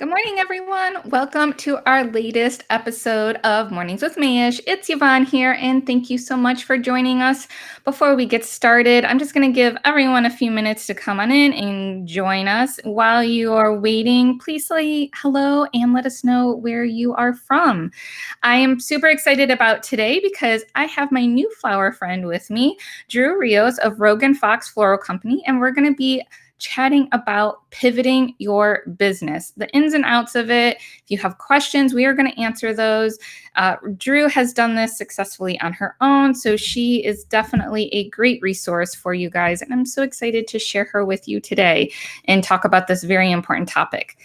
Good morning, everyone. Welcome to our latest episode of Mornings with Mayesh. It's Yvonne here, and thank you so much for joining us. Before we get started, I'm just going to give everyone a few minutes to come on in and join us. While you are waiting, please say hello and let us know where you are from. I am super excited about today because I have my new flower friend with me, Drew Rios of Rogue&Fox Floral Company, and we're going to be chatting about pivoting your business, the ins and outs of it. If you have questions, we are going to answer those. Drew has done this successfully on her own, so she is definitely a great resource for you guys. And I'm so excited to share her with you today and talk about this very important topic.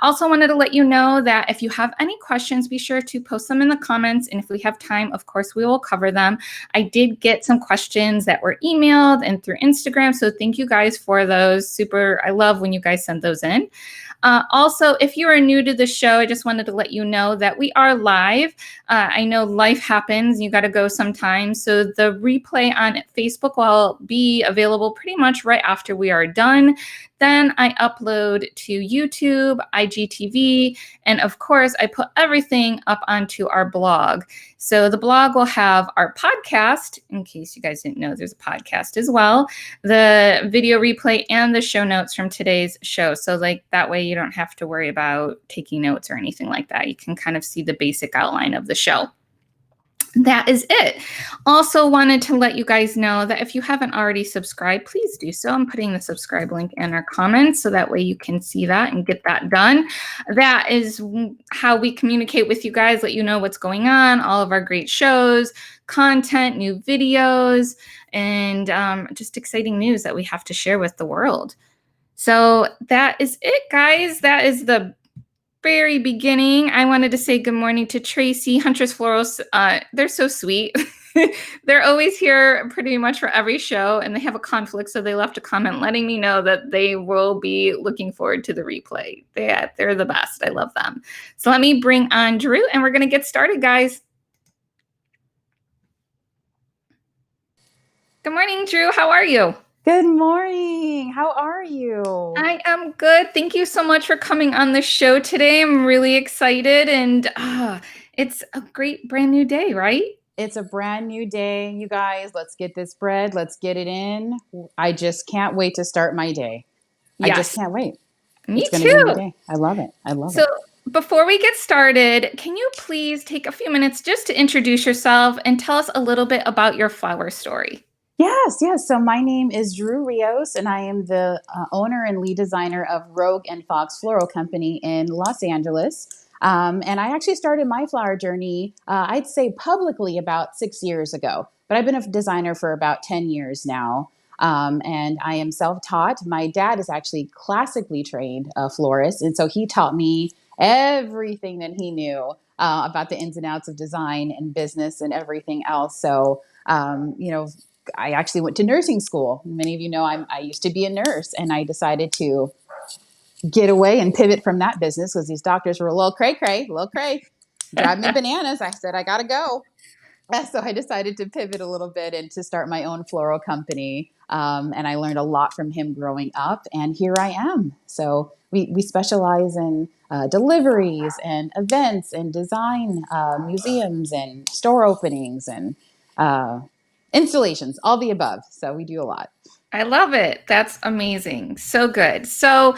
Also wanted to let you know that if you have any questions, be sure to post them in the comments. And if we have time, of course, we will cover them. I did get some questions that were emailed and through Instagram. So thank you guys for those. I love when you guys send those in. Also, if you are new to the show, I just wanted to let you know that we are live. I know life happens. You got to go sometimes. So the replay on Facebook will be available pretty much right after we are done. Then I upload to YouTube, IGTV, and of course, I put everything up onto our blog. So the blog will have our podcast, in case you guys didn't know there's a podcast as well, the video replay and the show notes from today's show. So that way you don't have to worry about taking notes or anything like that. You can kind of see the basic outline of the show. That is it. Also wanted to let you guys know that if you haven't already subscribed, please do so. I'm putting the subscribe link in our comments so that way you can see that and get that done. That is how we communicate with you guys, let you know what's going on, all of our great shows, content, new videos, and just exciting news that we have to share with the world. So that is it, guys. That is the very beginning. I wanted to say good morning to Tracy, Huntress Florals. They're so sweet. They're always here pretty much for every show, and they have a conflict, so they left a comment letting me know that they will be looking forward to the replay. They're the best. I love them. So let me bring on Drew, and we're going to get started, guys. Good morning, Drew. How are you? Good morning. How are you? I am good. Thank you so much for coming on the show today. I'm really excited, and it's a great brand new day, right? It's a brand new day, you guys. Let's get this bread. Let's get it in. I just can't wait to start my day. Yes. I just can't wait. Me it's too. It's going to be a new day. I love it. I love it. So before we get started, can you please take a few minutes just to introduce yourself and tell us a little bit about your flower story? Yes. So my name is Drew Rios, and I am the owner and lead designer of Rogue&Fox Floral Company in Los Angeles. And I actually started my flower journey, I'd say publicly about 6 years ago, but I've been a designer for about 10 years now. And I am self-taught. My dad is actually classically trained florist, and so he taught me everything that he knew about the ins and outs of design and business and everything else. So, I actually went to nursing school. Many of you know I used to be a nurse, and I decided to get away and pivot from that business because these doctors were a little cray, drive me bananas. I said, I got to go. So I decided to pivot a little bit and to start my own floral company. And I learned a lot from him growing up, and here I am. So we specialize in deliveries and events and design, museums and store openings and installations, all the above. So we do a lot. I love it. That's amazing. So good. So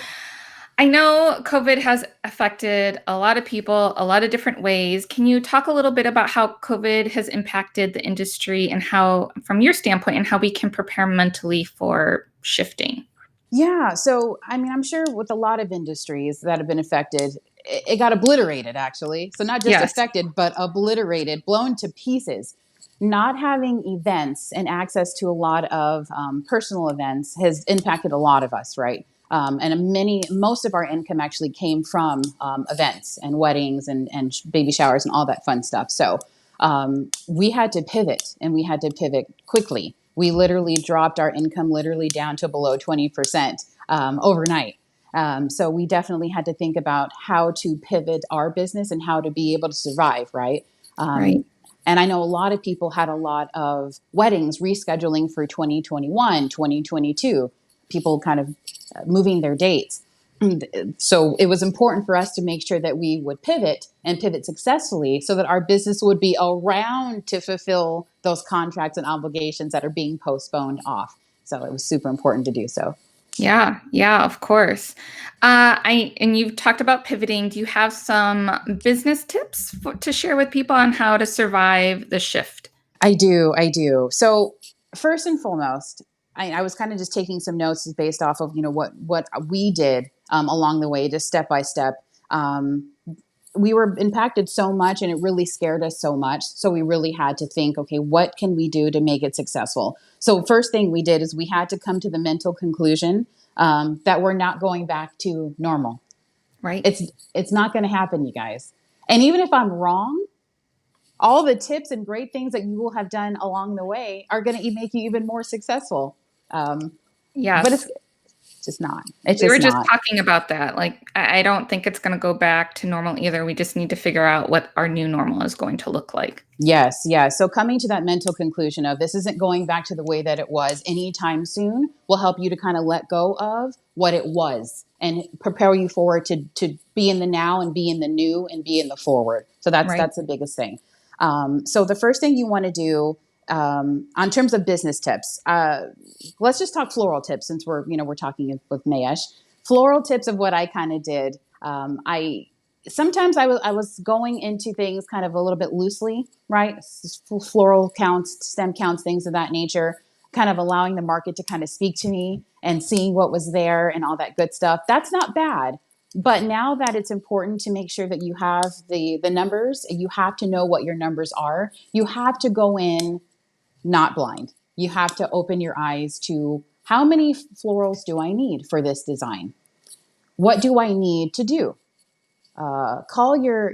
I know COVID has affected a lot of people, a lot of different ways. Can you talk a little bit about how COVID has impacted the industry and how, from your standpoint, and how we can prepare mentally for shifting? Yeah. So, I'm sure with a lot of industries that have been affected, it got obliterated, actually. So, not just affected, but obliterated, blown to pieces. Not having events and access to a lot of personal events has impacted a lot of us, right? And most of our income actually came from events and weddings and baby showers and all that fun stuff. So we had to pivot, and we had to pivot quickly. We literally dropped our income down to below 20% overnight. So we definitely had to think about how to pivot our business and how to be able to survive, right? Right. And I know a lot of people had a lot of weddings rescheduling for 2021, 2022, people kind of moving their dates. So it was important for us to make sure that we would pivot and pivot successfully so that our business would be around to fulfill those contracts and obligations that are being postponed off. So it was super important to do so. Yeah, yeah, of course. I and you've talked about pivoting. Do you have some business tips to share with people on how to survive the shift? I do. I do. So first and foremost, I was kind of just taking some notes based off of, what we did along the way, just step by step. We were impacted so much and it really scared us so much. So we really had to think, okay, what can we do to make it successful? So first thing we did is we had to come to the mental conclusion that we're not going back to normal. Right? It's not going to happen, you guys. And even if I'm wrong, all the tips and great things that you will have done along the way are going to make you even more successful. Um, but Yes. it's just not. It's We were just just not. talking about that. Like, I don't think it's going to go back to normal either. We just need to figure out what our new normal is going to look like. Yes, yes. So coming to that mental conclusion of this isn't going back to the way that it was anytime soon will help you to kind of let go of what it was and prepare you forward to be in the now and be in the new and be in the forward. So Right. that's the biggest thing. So the first thing you want to do on terms of business tips, let's just talk floral tips since we're talking with Mayesh. Floral tips of what I kind of did. I sometimes I was going into things kind of a little bit loosely, right? Floral counts, stem counts, things of that nature, kind of allowing the market to kind of speak to me and seeing what was there and all that good stuff. That's not bad. But now that it's important to make sure that you have the numbers, you have to know what your numbers are. You have to go in not blind. You have to open your eyes to how many florals do I need for this design? What do I need to do? Call your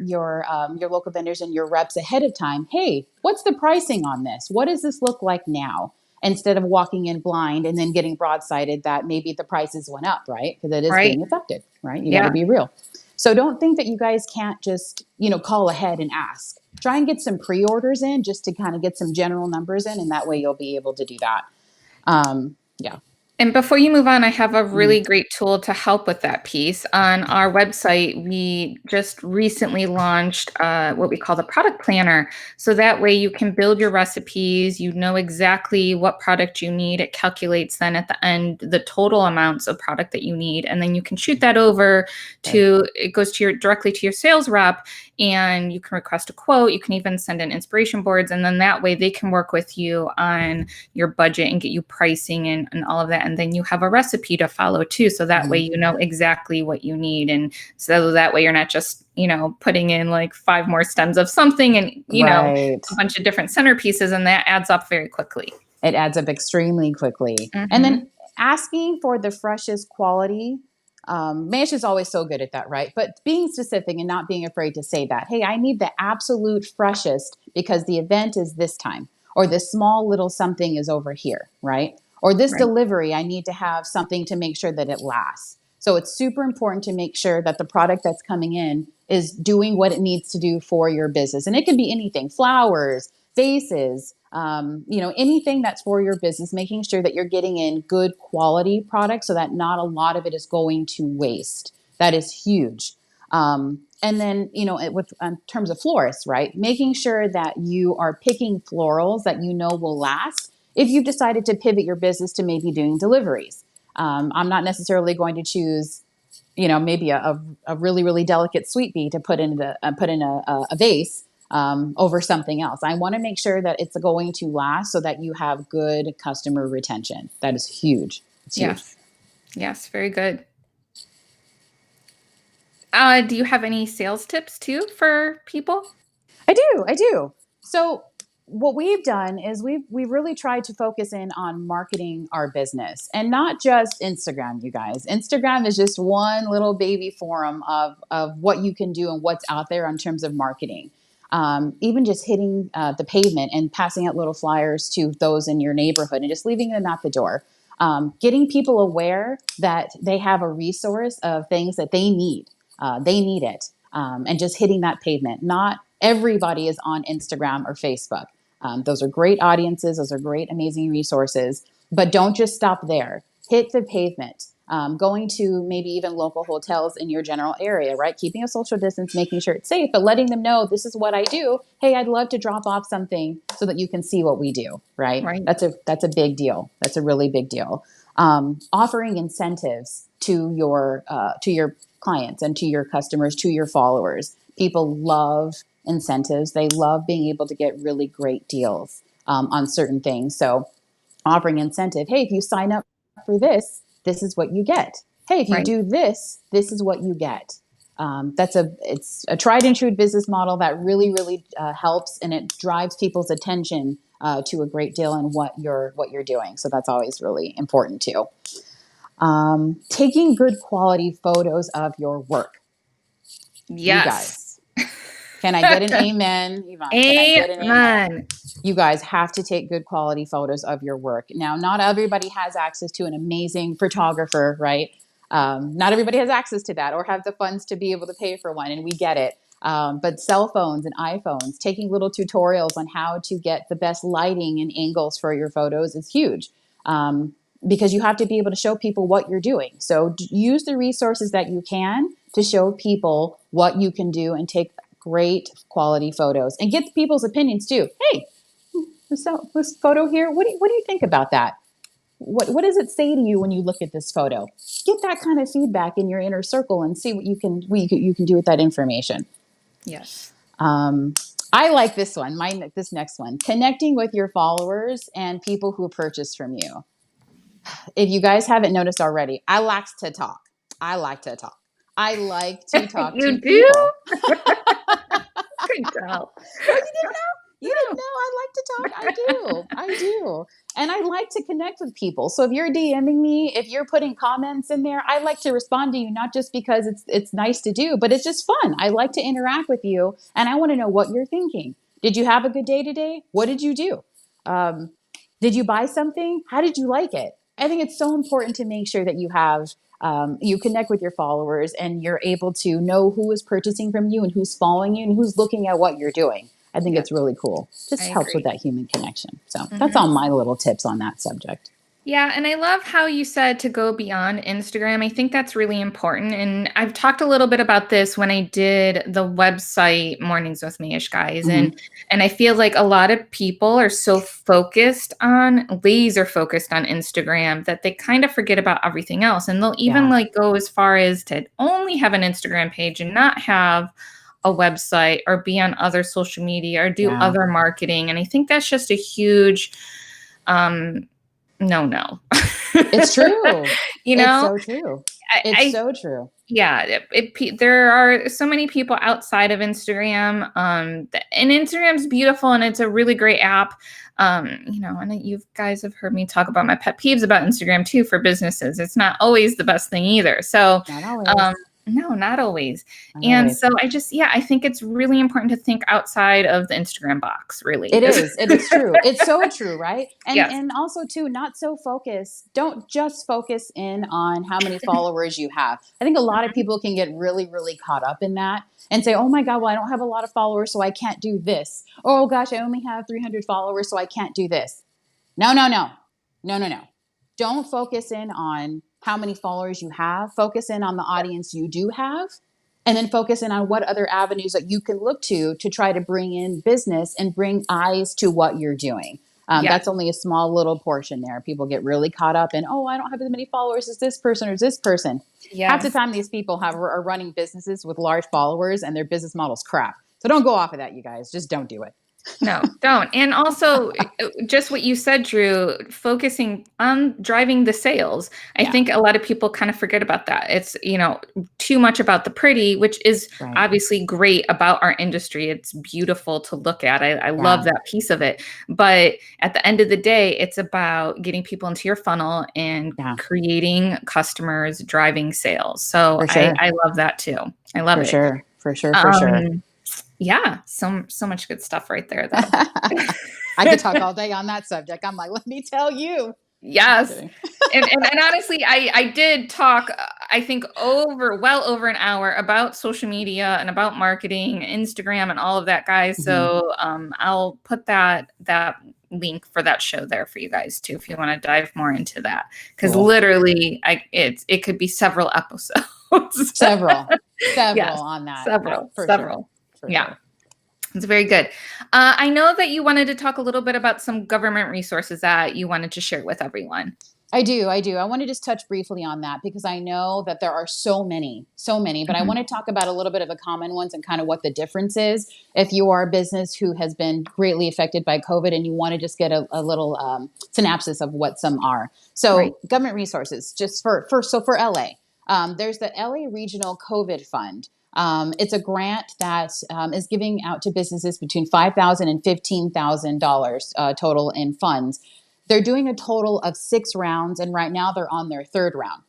local vendors and your reps ahead of time. Hey, what's the pricing on this? What does this look like now? Instead of walking in blind and then getting broadsided that maybe the prices went up, right? Because it is Right. being affected, right? You got to Yeah. be real. So don't think that you guys can't just call ahead and ask. Try and get some pre-orders in just to kind of get some general numbers in, and that way you'll be able to do that. Yeah. And before you move on, I have a Mm, really great tool to help with that piece. On our website, we just recently launched what we call the product planner. So that way you can build your recipes, you know exactly what product you need. It calculates then at the end the total amounts of product that you need. And then you can shoot that over okay. to, it goes to your directly to your sales rep, and you can request a quote. You can even send in inspiration boards. And then that way they can work with you on your budget and get you pricing and all of that. And then you have a recipe to follow too. So that way Mhm. you know exactly what you need. And so that way you're not just, putting in like 5 more stems of something and, Right. a bunch of different centerpieces, and that adds up very quickly. It adds up extremely quickly. And Hmm. then asking for the freshest quality. Mayesh is always so good at that, right? But being specific and not being afraid to say that, hey, I need the absolute freshest because the event is this time, or this small little something is over here, right? Or this Right. delivery, I need to have something to make sure that it lasts. So it's super important to make sure that the product that's coming in is doing what it needs to do for your business. And it can be anything: flowers, vases, anything that's for your business, making sure that you're getting in good quality products so that not a lot of it is going to waste. That is huge. And then, with in terms of florists, right? Making sure that you are picking florals that you know will last if you've decided to pivot your business to maybe doing deliveries. I'm not necessarily going to choose maybe a really, really delicate sweet pea to put in a vase over something else. I want to make sure that it's going to last so that you have good customer retention. That is huge. It's huge. Yes. Yes. Very good. Do you have any sales tips too for people? I do. I do. So what we've done is we've really tried to focus in on marketing our business and not just Instagram, you guys. Instagram is just one little baby forum of what you can do and what's out there in terms of marketing. Even just hitting the pavement and passing out little flyers to those in your neighborhood and just leaving them at the door. Getting people aware that they have a resource of things that they need. They need it. And just hitting that pavement. Not everybody is on Instagram or Facebook. Those are great audiences. Those are great, amazing resources. But don't just stop there. Hit the pavement. going to maybe even local hotels in your general area, right? Keeping a social distance, making sure it's safe, but letting them know this is what I do. Hey, I'd love to drop off something so that you can see what we do, right? Right. That's a big deal. That's a really big deal. Offering incentives to your clients and to your customers, to your followers. People love incentives. They love being able to get really great deals on certain things. So offering incentive, hey, if you sign up for this, this is what you get. Hey, if you Right. do this, this is what you get. It's a tried and true business model that really helps, and it drives people's attention to a great deal in what you're doing. So that's always really important too. Taking good quality photos of your work. You Yes. guys, can I get an amen, Yvonne? Can I get an amen? Amen. You guys have to take good quality photos of your work. Now, not everybody has access to an amazing photographer, right? Not everybody has access to that or have the funds to be able to pay for one, and we get it. But cell phones and iPhones, taking little tutorials on how to get the best lighting and angles for your photos is huge. Because you have to be able to show people what you're doing. So use the resources that you can to show people what you can do and take great quality photos and get people's opinions too. Hey, this photo here, what do you think about that? What does it say to you when you look at this photo? Get that kind of feedback in your inner circle and see what you can do with that information. Yes. I like this one. This next one, connecting with your followers and people who purchase from you. If you guys haven't noticed already, I like to talk. I like to talk. I like to talk to You do? people. Good girl. Oh, you didn't know? You didn't No. know I like to talk? I do. I do. And I like to connect with people. So if you're DMing me, if you're putting comments in there, I like to respond to you, not just because it's nice to do, but it's just fun. I like to interact with you, and I want to know what you're thinking. Did you have a good day today? What did you do? Um, did you buy something? How did you like it? I think it's so important to make sure that you connect with your followers and you're able to know who is purchasing from you and who's following you and who's looking at what you're doing. I think Yeah, it's really cool. I Just helps with agree. that human connection. So that's Mhm. all my little tips on that subject. Yeah, and I love how you said to go beyond Instagram. I think that's really important. And I've talked a little bit about this when I did the website Mornings with Mayesh guys. Hmm. And I feel like a lot of people are so laser focused on Instagram that they kind of forget about everything else. And they'll even Yeah, like go as far as to only have an Instagram page and not have a website or be on other social media or do yeah. other marketing. And I think that's just a huge um no, no. It's true. You It's know, so true. It's I so true. yeah, there are so many people outside of Instagram, and Instagram's beautiful and it's a really great app. And you guys have heard me talk about my pet peeves about Instagram too for businesses. It's not always the best thing either. So, Not um, always. no, not always. Not And always. so I think it's really important to think outside of the Instagram box, really. It is. It is true. It's so true, right? And Yes. and also too, not so focused. Don't just focus in on how many followers you have. I think a lot of Mhm. people can get really caught up in that and say, "Oh my God, well I don't have a lot of followers, so I can't do this." Oh gosh, I only have 300 followers, so I can't do this. No, no, no, no, no, no. Don't focus in on how many followers you have. Focus in on the audience you do have, and then focus in on what other avenues that you can look to try to bring in business and bring eyes to what you're doing. Yes. That's only a small little portion there. People get really caught up in, oh, I don't have as many followers as this person or this person. Half the Yes. time, these people are running businesses with large followers and their business model's crap. So don't go off of that, you guys. Just don't do it. No, don't. And also, just what you said, Drew, focusing on driving the sales. I Yeah, think a lot of people kind of forget about that. It's, too much about the pretty, which is right. obviously great about our industry. It's beautiful to look at. I love Yeah, that piece of it. But at the end of the day, it's about getting people into your funnel and yeah, creating customers, driving sales. So for I, sure. I love that too. I love For it. sure. For sure. For sure. Um, yeah, so much good stuff right there, though. I could talk all day on that subject. I'm like, let me tell you. Just Yes. kidding. And honestly, I did talk, I think well over an hour about social media and about marketing, Instagram and all of that, guys. Mhm. So I'll put that link for that show there for you guys too, if you want to dive more into that. Because Cool. literally, it could be several episodes. Several Yes, on that. For sure. several. For Yeah, sure. it's very good. I know that you wanted to talk a little bit about some government resources that you wanted to share with everyone. I do. I want to just touch briefly on that because I know that there are so many, but I want to talk about a little bit of the common ones and kind of what the difference is. If you are a business who has been greatly affected by COVID and you want to just get a little synopsis of what some are. So Right. government resources, just for LA, there's the LA Regional COVID Fund. It's a grant that is giving out to businesses between $5,000 and $15,000 total in funds. They're doing a total of 6 rounds, and right now they're on their 3rd round.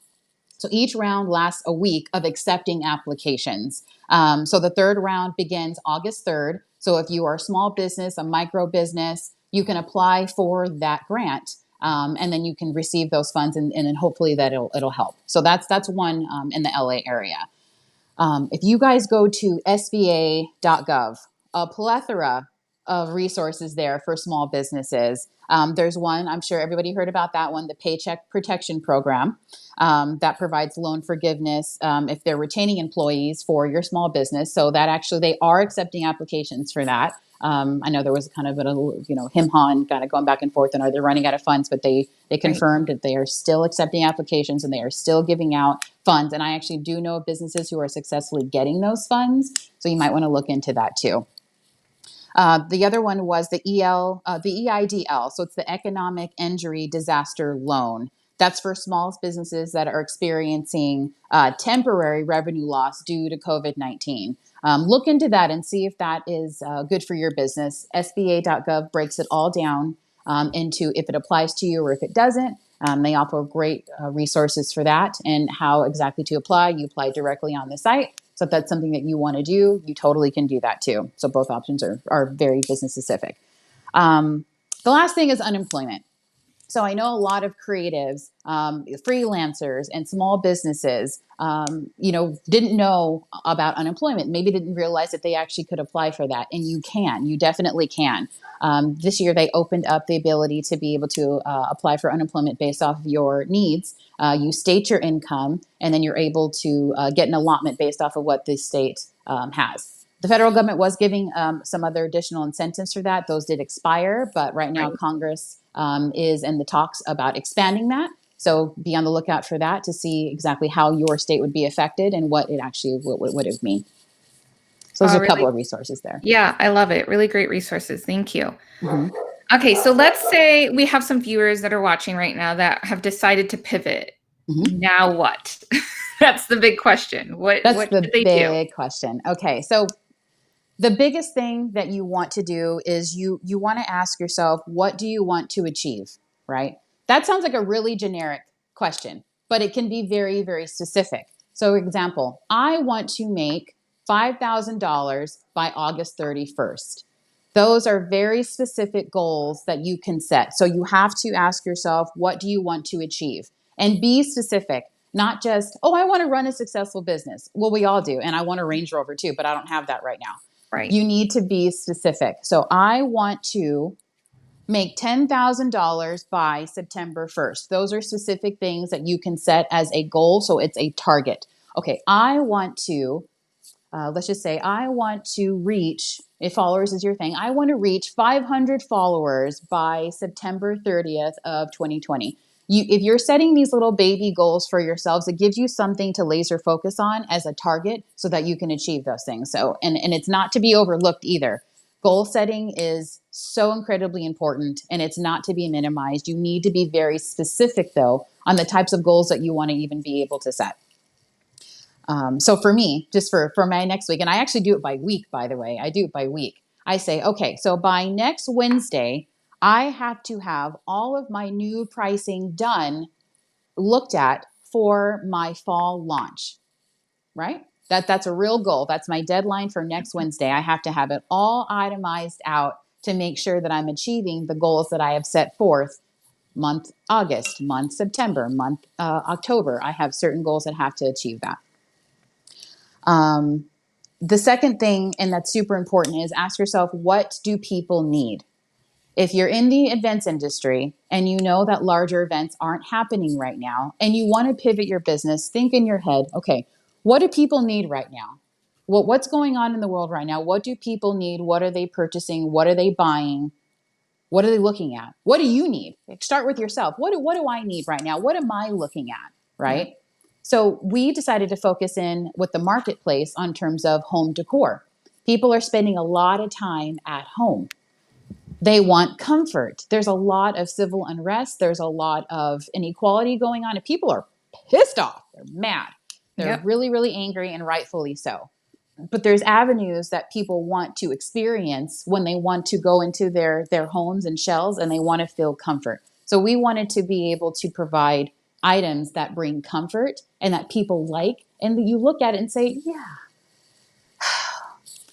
So each round lasts a week of accepting applications. So the 3rd round begins August 3rd. So if you are a small business, a micro business, you can apply for that grant. And then you can receive those funds, and then hopefully that it'll help. So that's one in the LA area. If you guys go to SBA.gov, a plethora of resources there for small businesses. There's one, I'm sure everybody heard about that one, the Paycheck Protection Program, that provides loan forgiveness if they're retaining employees for your small business. So that actually, they are accepting applications for that. I know there was kind of a him-haw kind of going back and forth, and are they running out of funds? But they confirmed that they are still accepting applications and they are still giving out funds. And I actually do know of businesses who are successfully getting those funds, so you might want to look into that too. The other one was the EIDL, so it's the Economic Injury Disaster Loan. That's for small businesses that are experiencing temporary revenue loss due to COVID-19. Look into that and see if that is good for your business. SBA.gov breaks it all down into if it applies to you or if it doesn't. They offer great resources for that and how exactly to apply. You apply directly on the site. So if that's something that you want to do, you totally can do that too. So both options are very business specific. The last thing is unemployment. So I know a lot of creatives, freelancers, and small businesses, didn't know about unemployment. Maybe didn't realize that they actually could apply for that. And you can. You definitely can. This year, they opened up the ability to be able to apply for unemployment based off of your needs. You state your income, and then you're able to get an allotment based off of what the state has. The federal government was giving some other additional incentives for that. Those did expire, but right now Congress is in the talks about expanding that. So be on the lookout for that to see exactly how your state would be affected and what it actually would it mean. So there's a couple of resources there. Yeah, I love it. Really great resources. Thank you. Mm-hmm. Okay, so let's say we have some viewers that are watching right now that have decided to pivot. Mm-hmm. Now what? That's the big question. What should they do? Big question. Okay, so the biggest thing that you want to do is you want to ask yourself, what do you want to achieve, right? That sounds like a really generic question, but it can be very, very specific. So example, I want to make $5,000 by August 31st. Those are very specific goals that you can set. So you have to ask yourself, what do you want to achieve? And be specific. Not just, oh, I want to run a successful business. Well, we all do. And I want a Range Rover too, but I don't have that right now. Right. You need to be specific. So I want to make $10,000 by September 1st. Those are specific things that you can set as a goal. So it's a target. Okay, I want to, let's just say I want to reach, if followers is your thing, I want to reach 500 followers by September 30th of 2020. If you're setting these little baby goals for yourselves, it gives you something to laser focus on as a target so that you can achieve those things. So, and it's not to be overlooked either. Goal setting is so incredibly important and it's not to be minimized. You need to be very specific though on the types of goals that you want to even be able to set. So for me, just for my next week, and I actually do it by week, by the way, I do it by week. I say, okay, so by next Wednesday, I have to have all of my new pricing done, looked at for my fall launch, right? That's a real goal. That's my deadline for next Wednesday. I have to have it all itemized out to make sure that I'm achieving the goals that I have set forth month August, month September, month October. I have certain goals that have to achieve that. The second thing, and that's super important, is ask yourself, what do people need? If you're in the events industry and you know that larger events aren't happening right now and you want to pivot your business, think in your head, okay, what do people need right now? What's going on in the world right now? What do people need? What are they purchasing? What are they buying? What are they looking at? What do you need? Start with yourself. What do I need right now? What am I looking at? Yeah. Right? So we decided to focus in with the marketplace on terms of home decor. People are spending a lot of time at home. They want comfort. There's a lot of civil unrest. There's a lot of inequality going on, and people are pissed off. They're mad. They're Yep. really, really angry, and rightfully so. But there's avenues that people want to experience when they want to go into their homes and shells and they want to feel comfort. So we wanted to be able to provide items that bring comfort and that people like, and you look at it and say, yeah,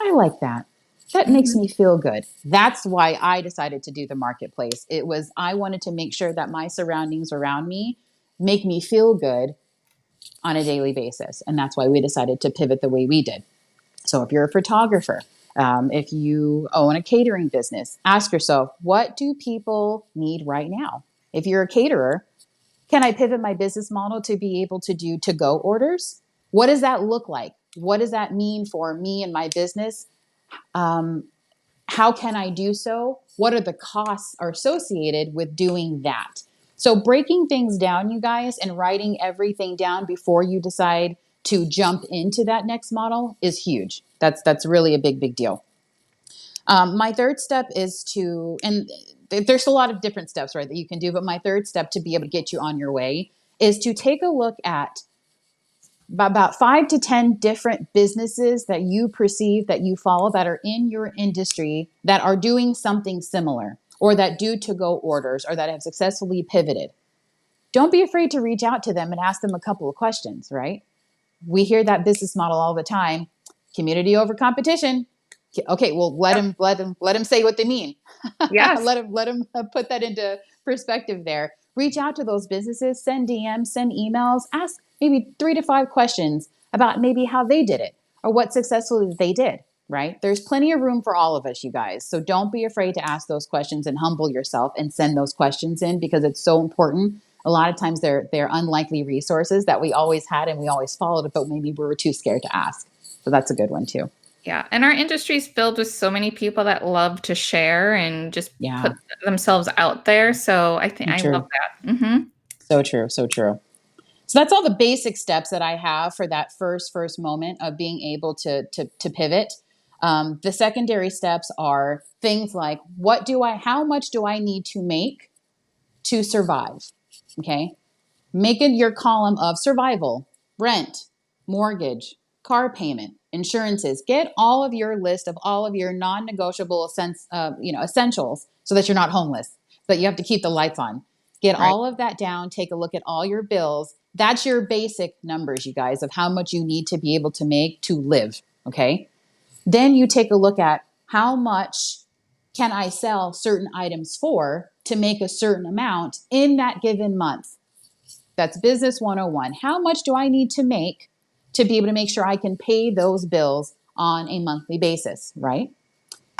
I like that. That makes Mhm. me feel good. That's why I decided to do the marketplace. It was, I wanted to make sure that my surroundings around me make me feel good on a daily basis. And that's why we decided to pivot the way we did. So if you're a photographer, if you own a catering business, ask yourself, what do people need right now? If you're a caterer, can I pivot my business model to be able to do to go orders? What does that look like? What does that mean for me and my business? Um, how can I do so? What are the costs are associated with doing that? So breaking things down, you guys, and writing everything down before you decide to jump into that next model is huge. That's really a big deal. My third step is to, and there's a lot of different steps, right, that you can do, but my third step to be able to get you on your way is to take a look at about 5 to 10 different businesses that you perceive that you follow that are in your industry that are doing something similar or that do to go orders or that have successfully pivoted. Don't be afraid to reach out to them and ask them a couple of questions, right? We hear that business model all the time, community over competition. Okay, well, Yep. let them say what they mean. Yes. Let them put that into perspective there. Reach out to those businesses, send DMs, send emails, ask maybe 3 to 5 questions about maybe how they did it or what successfully they did, right? There's plenty of room for all of us, you guys. So don't be afraid to ask those questions and humble yourself and send those questions in because it's so important. A lot of times they're unlikely resources that we always had and we always followed it, but maybe we were too scared to ask. So that's a good one too. Yeah, and our industry is filled with so many people that love to share and just put Yeah, themselves out there, so I think I love true. that. Mhm. So true. So true. So that's all the basic steps that I have for that first moment of being able to pivot. The secondary steps are things like how much do I need to make to survive? Okay, make it your column of survival, rent, mortgage, car payment, insurances. Get all of your list of all of your non-negotiable essentials so that you're not homeless. But you have to keep the lights on. Get Right. all of that down. Take a look at all your bills. That's your basic numbers, you guys, of how much you need to be able to make to live. Okay. Then you take a look at how much can I sell certain items for to make a certain amount in that given month. That's business 101. How much do I need to make to be able to make sure I can pay those bills on a monthly basis, right?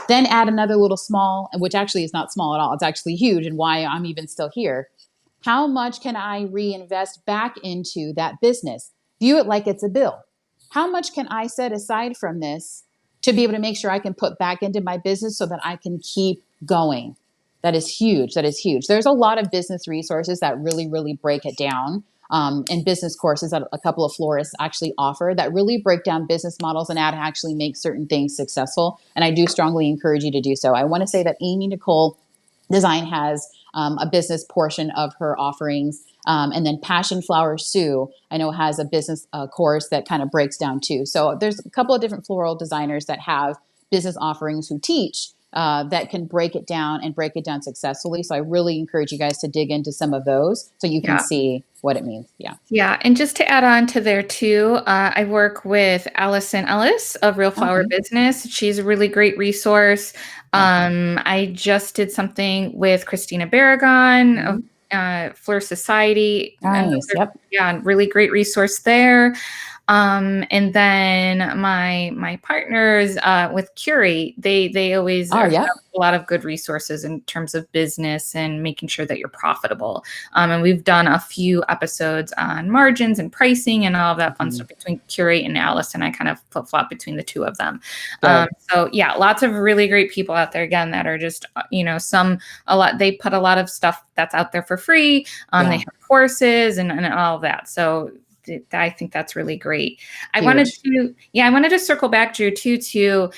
Then add another little small, which actually is not small at all. It's actually huge and why I'm even still here. How much can I reinvest back into that business? View it like it's a bill. How much can I set aside from this to be able to make sure I can put back into my business so that I can keep going? That is huge. That is huge. There's a lot of business resources that really break it down. And business courses that a couple of florists actually offer that really break down business models and how to actually make certain things successful. And I do strongly encourage you to do so. I want to say that Amy Nicole Design has a business portion of her offerings. And then Passion Flower Sue, I know, has a business course that kind of breaks down too. So there's a couple of different floral designers that have business offerings who teach that can break it down and break it down successfully. So I really encourage you guys to dig into some of those so you can Yeah. see what it means. Yeah. Yeah, and just to add on to there too, I work with Allison Ellis of Real Flower Okay. Business. She's a really great resource. Yep. I just did something with Christina Barragon of Mhm. Fleur Society. Nice. Another, Yep. yeah, really great resource there. And then my partners with Curate, they always Oh, have yeah. a lot of good resources in terms of business and making sure that you're profitable. And we've done a few episodes on margins and pricing and all of that fun Mhm. stuff between Curate and Alice, and I kind of flip flop between the two of them. Good. So yeah, lots of really great people out there again that are just a lot. They put a lot of stuff that's out there for free. They Yeah. have courses and all of that. So I think that's really great. Huge. I wanted to circle back, Drew, too, to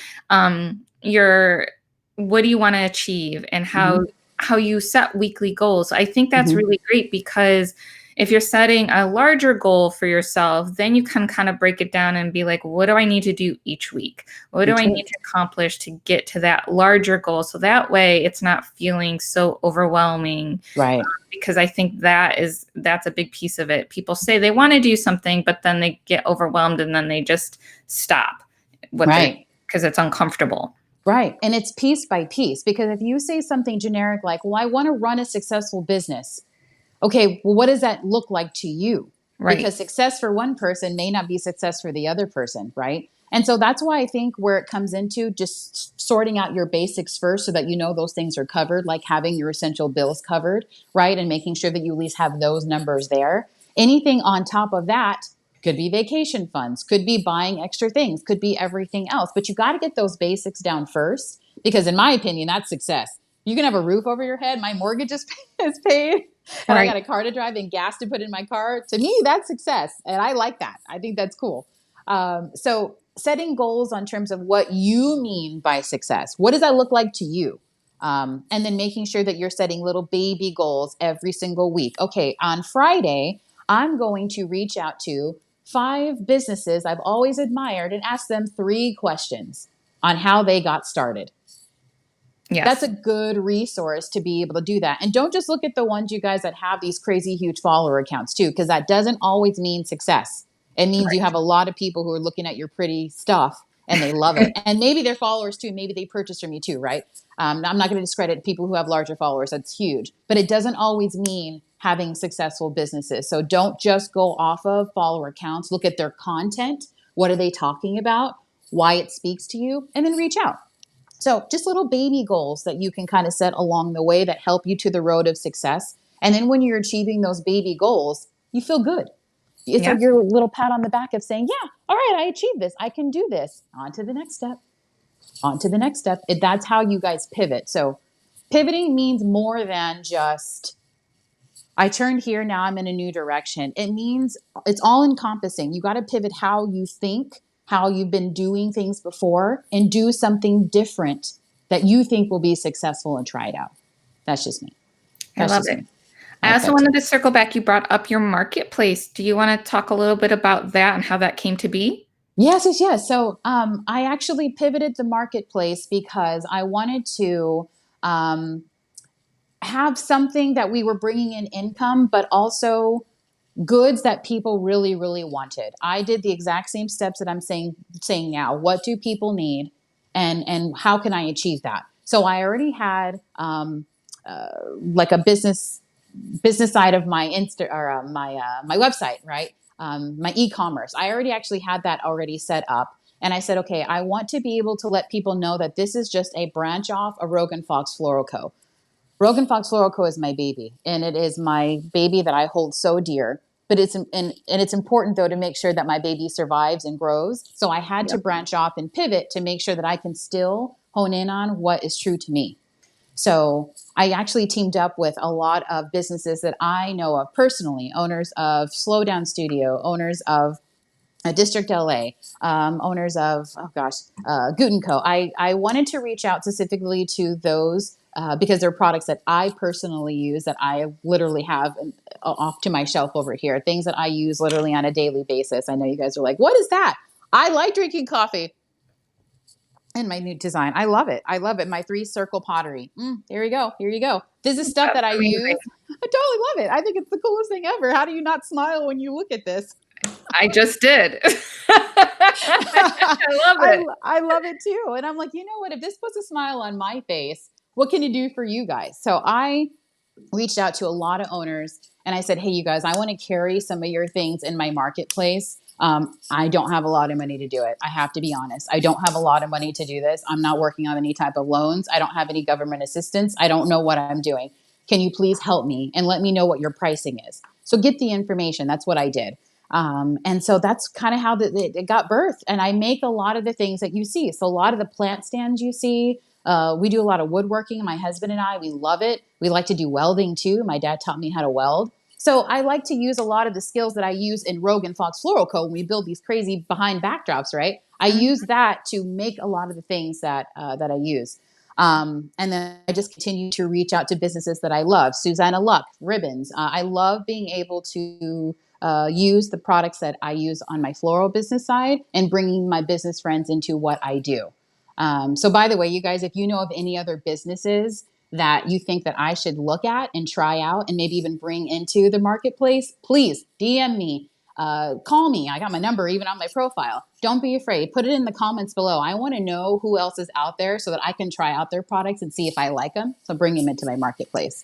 your what do you want to achieve and Hmm. how you set weekly goals. I think that's Hmm. really great because if you're setting a larger goal for yourself, then you can kind of break it down and be like, what do I need to do each week? What do Each I need week. to accomplish to get to that larger goal? So that way it's not feeling so overwhelming, Right. because I think that's a big piece of it. People say they want to do something, but then they get overwhelmed and then they just stop what they're Right. because it's uncomfortable. Right. And it's piece by piece because if you say something generic like, well, I want to run a successful business. Okay, well, what does that look like to you? Right. Because success for one person may not be success for the other person, right? And so that's why I think where it comes into just sorting out your basics first so that you know those things are covered, like having your essential bills covered, right? And making sure that you at least have those numbers there. Anything on top of that could be vacation funds, could be buying extra things, could be everything else. But you got to get those basics down first because, in my opinion, that's success. You can have a roof over your head. My mortgage is paid and I Right. got a car to drive and gas to put in my car. To me, that's success. And I like that. I think that's cool. So setting goals on terms of what you mean by success. What does that look like to you? And then making sure that you're setting little baby goals every single week. Okay, on Friday, I'm going to reach out to 5 businesses I've always admired and ask them 3 questions on how they got started. That's a Yes. good resource to be able to do that. And don't just look at the ones you guys that have these crazy huge follower accounts too, because that doesn't always mean success. It means you have a lot of people who are looking at your pretty stuff and they love it. And maybe they're followers too. Maybe they purchased from you too, right? I'm not going to discredit people who have larger followers. That's huge. But it doesn't always mean having successful businesses. So don't just go off of follower accounts. Look at their content. What are they talking about? Why it speaks to you? And then reach out. So just little baby goals that you can kind of set along the way that help you to the road of success. And then when you're achieving those baby goals, you feel good. It's like Yes. your little pat on the back of saying, yeah, all right, I achieved this. I can do this. On to the next step. On to the next step. That's how you guys pivot. So pivoting means more than just I turned here, now I'm in a new direction. It means it's all encompassing. You got to pivot how you think, how you've been doing things before, and do something different that you think will be successful and try it out. That's just me. I That's love just it. me. I I like also that too. wanted to circle back. You brought up your marketplace. Do you want to talk a little bit about that and how that came to be? Yes, yes, yes. So I actually pivoted the marketplace because I wanted to um, have something that we were bringing in income, but also goods that people really really wanted. I did the exact same steps that I'm saying now. What do people need, and how can I achieve that? So I already had like a business side of my Insta or my website, right? My e-commerce. I already actually had that already set up. And I said, okay, I want to be able to let people know that this is just a branch off of Rogue&Fox Floral Co. Rogue&Fox Floral Co. is my baby, and it is my baby that I hold so dear. But and it's important though to make sure that my baby survives and grows. So I had to Yep. branch off and pivot to make sure that I can still hone in on what is true to me. So I actually teamed up with a lot of businesses that I know of personally, owners of Slow Down Studio, owners of District LA, owners of, oh gosh, Gut & Co. I wanted to reach out specifically to those because they're products that I personally use that I literally have off to my shelf over here, things that I use literally on a daily basis. I know you guys are like, what is that? I like drinking coffee. And my new design. I love it. I love it. My 3 circle pottery. Here we go. Here you go. This is stuff That's that I amazing. use. I totally love it. I think it's the coolest thing ever. How do you not smile when you look at this? I just did. I love I it. I love it too. And I'm like, you know what? If this puts a smile on my face, what can it do for you guys? So I reached out to a lot of owners and I said, hey, you guys, I want to carry some of your things in my marketplace. I don't have a lot of money to do it. I have to be honest. I don't have a lot of money to do this. I'm not working on any type of loans. I don't have any government assistance. I don't know what I'm doing. Can you please help me and let me know what your pricing is? So get the information. That's what I did. And so that's kind of how it got birthed. And I make a lot of the things that you see. So a lot of the plant stands you see, we do a lot of woodworking. My husband and I, we love it. We like to do welding too. My dad taught me how to weld. So I like to use a lot of the skills that I use in Rogue&Fox Floral Co. when we build these crazy behind backdrops, right? I use that to make a lot of the things that I use. And then I just continue to reach out to businesses that I love. Susanna Luck, ribbons. I love being able to use the products that I use on my floral business side and bringing my business friends into what I do. So by the way, you guys, if you know of any other businesses that you think that I should look at and try out and maybe even bring into the marketplace, please DM me, call me. I got my number even on my profile. Don't be afraid. Put it in the comments below. I want to know who else is out there so that I can try out their products and see if I like them. So bring them into my marketplace.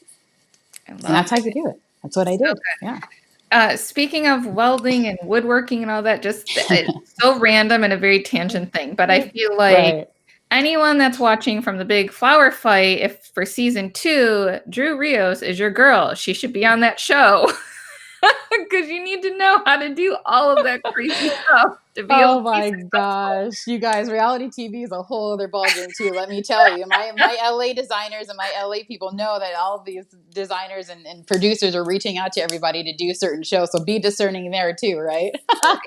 And that's how you do it. That's what I did. Yeah. Speaking of welding and woodworking and all that, just it's so random and a very tangent thing, but I feel like anyone that's watching from the big flower fight, if for season 2, Drew Rios is your girl, she should be on that show because you need to know how to do all of that crazy stuff to be able to be successful. Gosh, you guys, reality TV is a whole other ballgame too. Let me tell you, my LA designers and my LA people know that all of these designers and producers are reaching out to everybody to do certain shows. So be discerning there too, right?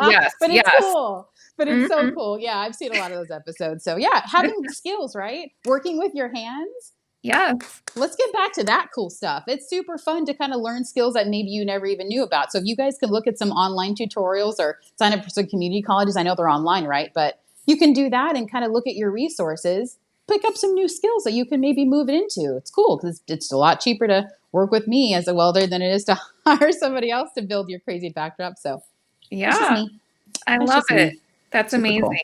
Yes, but it's yes. cool. But it's so cool. Yeah, I've seen a lot of those episodes. So yeah, having skills, right? Working with your hands. Yes. Let's get back to that cool stuff. It's super fun to kind of learn skills that maybe you never even knew about. So if you guys can look at some online tutorials or sign up for some community colleges, I know they're online, right? But you can do that and kind of look at your resources, pick up some new skills that you can maybe move into. It's cool because it's a lot cheaper to work with me as a welder than it is to hire somebody else to build your crazy backdrop. So that's just me. I love it. Me. That's Super amazing. Cool.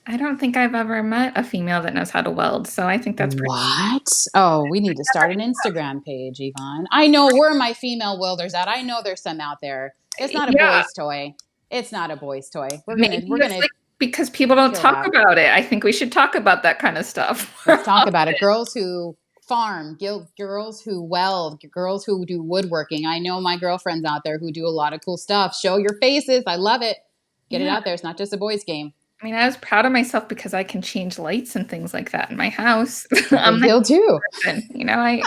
I don't think I've ever met a female that knows how to weld, so I think that's pretty. What? Oh, we need to start an Instagram page, Yvonne. I know where are my female welders at. I know there's some out there. It's not a boy's toy. It's not a boy's toy. We're gonna like because people don't talk about it. I think we should talk about that kind of stuff. Let's talk about it. Girls who farm, girls who weld, girls who do woodworking. I know my girlfriends out there who do a lot of cool stuff. Show your faces. I love it. Get it out there. It's not just a boys' game. I mean, I was proud of myself because I can change lights and things like that in my house. I'm skill too. You know, I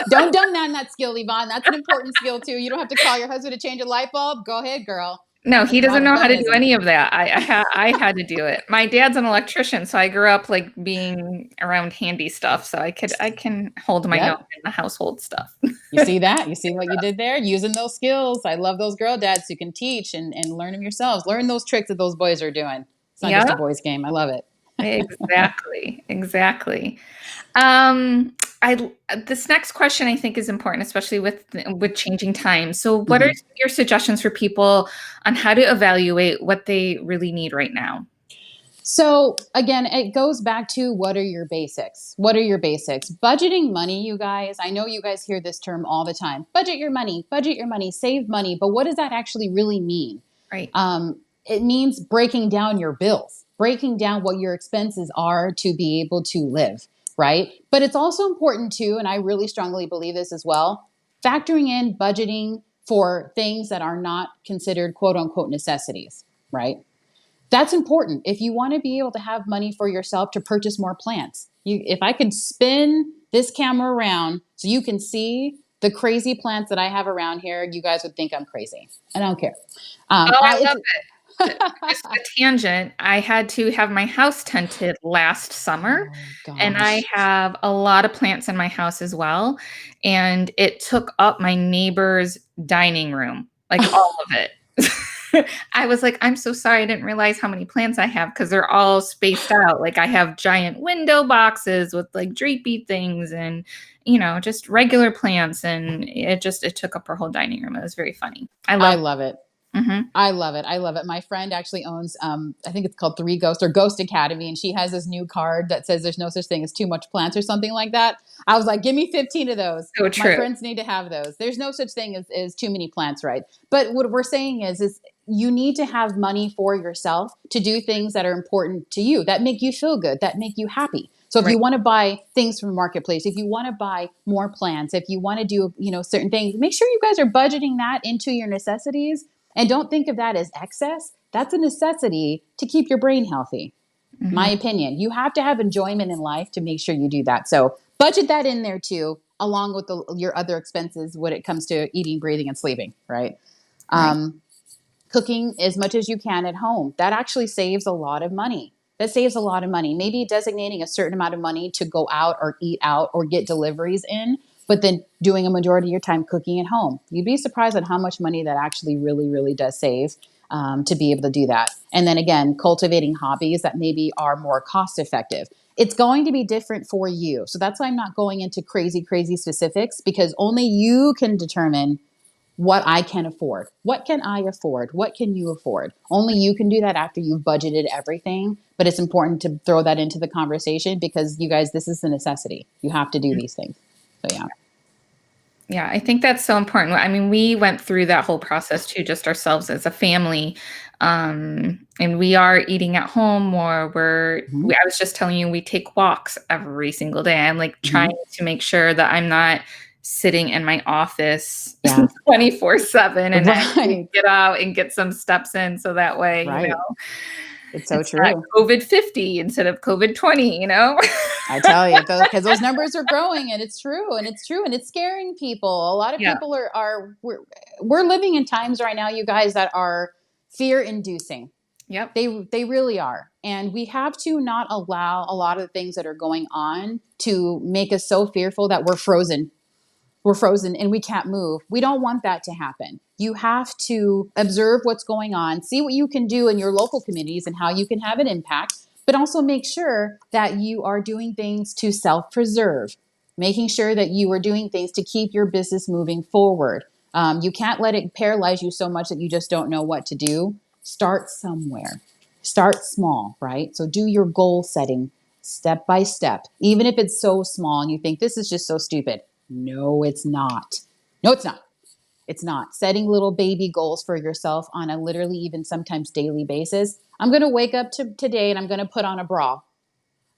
don't dumb down that skill, Yvonne. That's an important skill too. You don't have to call your husband to change a light bulb. Go ahead, girl. No, he doesn't know how to do any of that. I had to do it. My dad's an electrician, so I grew up like being around handy stuff. So I can hold my own in the household stuff. You see that? You see what you did there? Using those skills. I love those girl dads who can teach and learn them yourselves. Learn those tricks that those boys are doing. It's not just a boys' game. I love it. Exactly. This next question I think is important, especially with changing times. So what are your suggestions for people on how to evaluate what they really need right now? So again, it goes back to what are your basics? What are your basics? Budgeting money, you guys. I know you guys hear this term all the time. Budget your money, save money. But what does that actually really mean? Right. It means breaking down your bills, breaking down what your expenses are to be able to live, right? But it's also important too, and I really strongly believe this as well, factoring in budgeting for things that are not considered quote unquote necessities, right? That's important. If you want to be able to have money for yourself to purchase more plants, if I could spin this camera around so you can see the crazy plants that I have around here, you guys would think I'm crazy. I don't care. I love it. Just a tangent. I had to have my house tinted last summer, and I have a lot of plants in my house as well. And it took up my neighbor's dining room, like all of it. I was like, I'm so sorry. I didn't realize how many plants I have because they're all spaced out. Like I have giant window boxes with like drapey things and, you know, just regular plants. And it took up her whole dining room. It was very funny. I love it. I love it. I love it. My friend actually owns, I think it's called Three Ghost or Ghost Academy. And she has this new card that says there's no such thing as too much plants or something like that. I was like, give me 15 of those. So true. My friends need to have those. There's no such thing as too many plants, right? But what we're saying is you need to have money for yourself to do things that are important to you, that make you feel good, that make you happy. So if Right. you want to buy things from Marketplace, if you want to buy more plants, if you want to do, certain things, make sure you guys are budgeting that into your necessities, and don't think of that as excess. That's a necessity to keep your brain healthy. My Mhm. opinion. You have to have enjoyment in life to make sure you do that. So budget that in there too, along with your other expenses when it comes to eating, breathing, and sleeping, right? Right. Um, Cooking as much as you can at home. That actually saves a lot of money. That saves a lot of money. Maybe designating a certain amount of money to go out or eat out or get deliveries in, but then doing a majority of your time cooking at home. You'd be surprised at how much money that actually really, really does save, to be able to do that. And then again, cultivating hobbies that maybe are more cost effective. It's going to be different for you. So that's why I'm not going into crazy, crazy specifics, because only you can determine what I can afford. What can I afford? What can you afford? Only you can do that after you've budgeted everything. But it's important to throw that into the conversation, because you guys, this is a necessity. You have to do these things. So yeah. Yeah, I think that's so important. I mean, we went through that whole process too, just ourselves as a family. And we are eating at home more. Hmm. I was just telling you, we take walks every single day. I'm like trying Hmm. to make sure that I'm not sitting in my office Yeah. 24/7, and I actually Right. get out and get some steps in so that way, Right. It's so it's not true. COVID 50 instead of COVID 20. I tell you, because those numbers are growing, and it's true, and it's true, and it's scaring people. A lot of Yeah. people we're living in times right now, you guys, that are fear inducing. Yep. They really are. And we have to not allow a lot of the things that are going on to make us so fearful that we're frozen. We're frozen and we can't move. We don't want that to happen. You have to observe what's going on, see what you can do in your local communities and how you can have an impact, but also make sure that you are doing things to self preserve, making sure that you are doing things to keep your business moving forward. You can't let it paralyze you so much that you just don't know what to do. Start somewhere. Start small, right? So do your goal setting step by step, even if it's so small and you think this is just so stupid. No, it's not. No, it's not. It's not. Setting little baby goals for yourself on a literally even sometimes daily basis. I'm going to wake up to today and I'm going to put on a bra.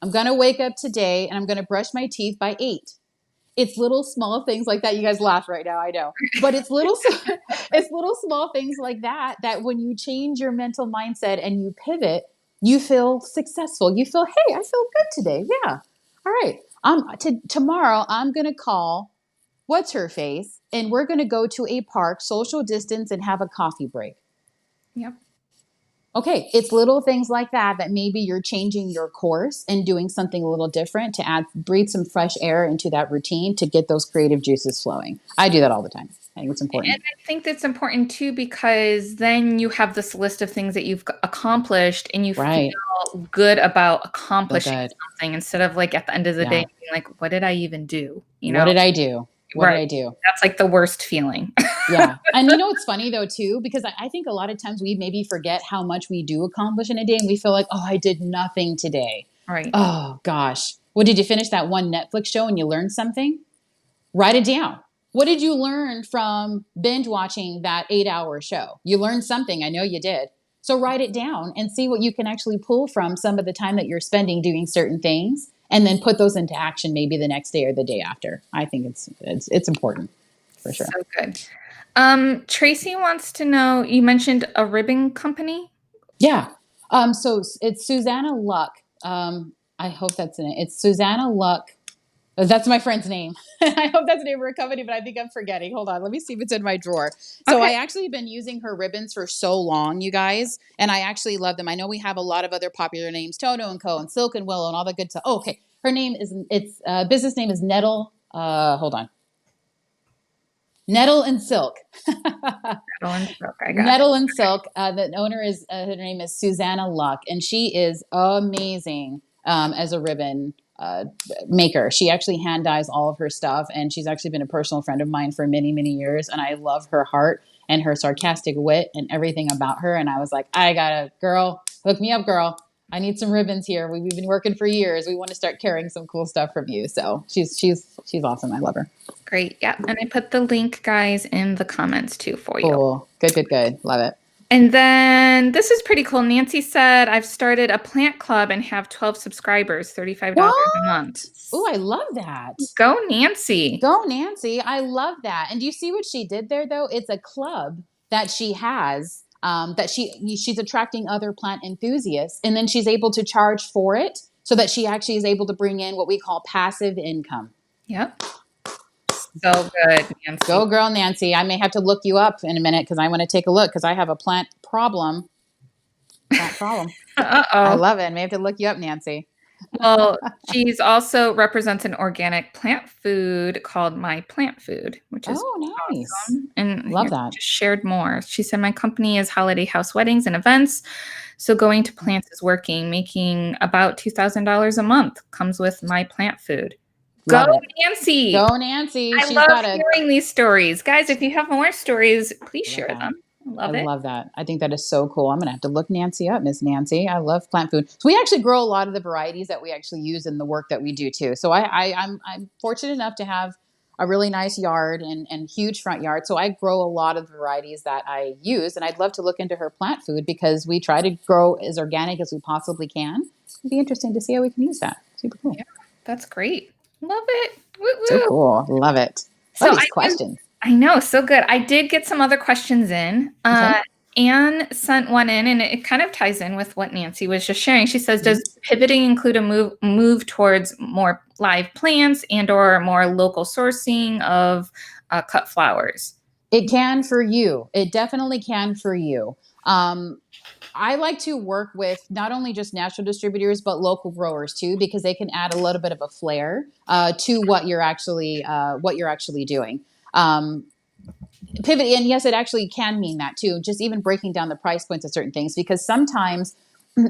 I'm going to wake up today and I'm going to brush my teeth by 8. It's little small things like that. You guys laugh right now, I know. But it's little it's little small things like that that when you change your mental mindset and you pivot, you feel successful. You feel, "Hey, I feel good today." Yeah. All right. Tomorrow I'm going to call what's her face and we're going to go to a park, social distance, and have a coffee break. Yep. Okay, it's little things like that that maybe you're changing your course and doing something a little different to breathe some fresh air into that routine to get those creative juices flowing. I do that all the time. I think it's And important. I think that's important too, because then you have this list of things that you've accomplished and you feel Right. good about Feel accomplishing good. something instead of like at the end of the day Yeah. being like, what did I even do? What did I do? What did Right. I do? That's like the worst feeling. Yeah. And you know what's funny though, too? Because I think a lot of times we maybe forget how much we do accomplish in a day and we feel like, oh, I did nothing today. Right. Oh, gosh. What did you finish that one Netflix show and you learned something? Write it down. What did you learn from binge watching that 8-hour show? You learned something. I know you did. So write it down and see what you can actually pull from some of the time that you're spending doing certain things, and then put those into action maybe the next day or the day after. I think it's important for sure. So good. Tracy wants to know, you mentioned a ribbon company. Yeah. So it's Susanna Luck. I hope that's in it. It's Susanna Luck. That's my friend's name. I hope that's the name of her company, but I think I'm forgetting. Hold on. Let me see if it's in my drawer. So Okay. I actually been using her ribbons for so long, you guys, and I actually love them. I know we have a lot of other popular names, Toto and Co. and Silk and Willow and all that good stuff. Oh, okay. Her name is, it's business name is Nettle. Hold on. Nettle and Silk. I got it. Nettle and Silk. The owner is, her name is Susanna Luck, and she is amazing as a ribbon maker. She actually hand dyes all of her stuff, and she's actually been a personal friend of mine for many, many years. And I love her heart and her sarcastic wit and everything about her. And I was like, I gotta, girl, hook me up, girl. I need some ribbons here. We've been working for years. We want to start carrying some cool stuff from you. So she's awesome. I love her. Great. Yeah. And I put the link, guys, in the comments too for you. Cool. Good, good, good. Love it. And then this is pretty cool. Nancy said, I've started a plant club and have 12 subscribers, $35 a month. What? Oh, I love that. Go, Nancy. Go, Nancy. I love that. And do you see what she did there, though? It's a club that she has that she's attracting other plant enthusiasts, and then she's able to charge for it so that she actually is able to bring in what we call passive income. Yep. So good, Nancy. Go, girl, Nancy. I may have to look you up in a minute because I want to take a look because I have a plant problem. Plant problem. I Uh-oh. love it. I may have to look you up, Nancy. Well, she's also represents an organic plant food called My Plant Food, which is Oh, nice. awesome. And Love here, that. just shared more. She said, my company is holiday house weddings and events. So going to plants is working, making about $2,000 a month. Comes with My Plant Food. Go, Love it. Nancy. Go, Nancy. I She's love got a hearing these stories. Guys, if you have more stories, please love share that. them. I I love it. love that. I think that is so cool. I'm going to have to look Nancy up, Miss Nancy. I love plant food. So we actually grow a lot of the varieties that we actually use in the work that we do too. So I'm fortunate enough to have a really nice yard and huge front yard. So I grow a lot of the varieties that I use, and I'd love to look into her plant food because we try to grow as organic as we possibly can. It'd be interesting to see how we can use that. Super cool. Yeah, that's great. Love it. Woo So woo. cool. Love it. So Love these questions. I know, so good. I did get some other questions in. Okay. Anne sent one in, and it kind of ties in with what Nancy was just sharing. She says, Mhm. "Does pivoting include a move towards more live plants and/or more local sourcing of cut flowers?" It can for you. It definitely can for you. Um, I like to work with not only just national distributors but local growers too, because they can add a little bit of a flair to what you're actually doing. Um, Pivot, and yes, it actually can mean that too. Just even breaking down the price points of certain things, because sometimes